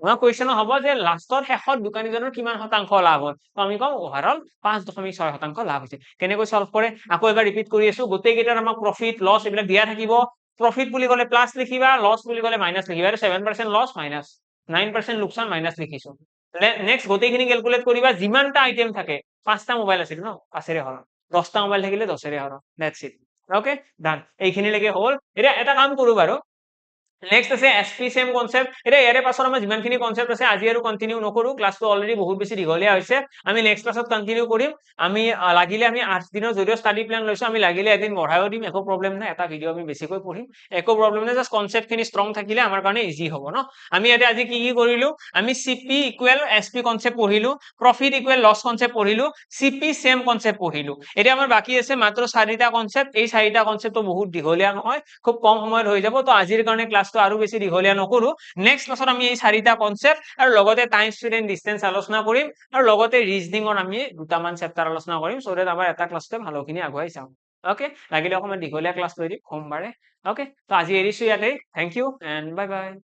আমাৰ কুৱেশ্যন হ'ব যে লাষ্টত শেষত দোকানীজনৰ কিমান শতাংশ লাভ হ'ল, তো আমি কম ওভাৰঅল 5.6% লাভ হৈছে। কেনেকৈ সলভ কৰে, আকৌ এবাৰ ৰিপিট কৰি আছো, গোটেইকেইটাৰ আমাক প্ৰফিট লছ এইবিলাক দিয়া থাকিব। প্ৰফিট বুলি কলে প্লাস লিখিবা, লছ বুলি কলে মাইনাস লিখিবা। 7% লছ মাইনাস, 9% লোকসান মাইনাস লিখিছো। নেক্সট গোটেইখিনি ক্যালকুলেট কৰিবা, যিমানটা আইটেম থাকে, 5টা মোবাইল আছিল ন, 5ৰে হৰণ, 10টা মোবাইল থাকিলে 10ৰে হৰণ, দ্যাটস ইট। ওকে ডান, এইখিনিলৈকে হ'ল। এতিয়া এটা কাম কৰো বাৰু, নেক্সট আছে এসপি সেম কনসেপ্ট। এটা ইয়াৰে পাছৰ আমাৰ যিমানখিনি কনসেপ্ট আছে আজি আৰু কন্টিনিউ নকৰো, ক্লাসটো অলৰেডি বহুত বেছি দীঘলীয়া হৈছে, আমি নেক্সট ক্লাসত কন্টিনিউ কৰিম। আমি লাগিলে আমি 8 দিনৰ যদিও ষ্টাডি প্ল্যান লৈছো, আমি লাগিলে এদিন বঢ়াইও দিম, একো প্ৰবলেম নাই, এটা ভিডিও আমি বেছিকৈ পঢ়িম, একো প্ৰবলেম নাই, জাস্ট কনসেপ্টখিনি ষ্ট্ৰং থাকিলে আমাৰ কাৰণে ইজি হ'ব ন। আমি ইয়াতে আজি কি কি কৰিলো, আমি সিপি ইকুৱেল এসপি কনসেপ্ট পঢ়িলো, প্ৰফিট ইকুৱেল লছ কনসেপ্ট পঢ়িলো, সিপি সেম কনসেপ্ট পঢ়িলো। এতিয়া আমাৰ বাকি আছে মাত্ৰ 4টা কনসেপ্ট, এই 4টা কনসেপ্টটো বহুত দীঘলীয়া নহয়, খুব কম সময়ত হৈ যাব। তো আজিৰ কাৰণে ক্লাসটো আৰু বেছি দীঘলীয়া নকৰো, নেক্সট ক্লাসত আমি এই 4টা কনসেপ্ট আৰু লগতে টাইম স্পিড এণ্ড ডিসটেন্স আলোচনা কৰিম, আৰু লগতে ৰিজনিঙৰ আমি দুটামান চেপ্টাৰ আলোচনা কৰিম, সো দ্যাট আমাৰ এটা ক্লাসতে ভালোখিনি আগুৱাই যাম। ওকে, লাগিলে অকমান দীঘলীয়া ক্লাস লৈ দিম সোমবাৰে। ওকে, তো আজি এৰিছো ইয়াতে, thank you and bye by.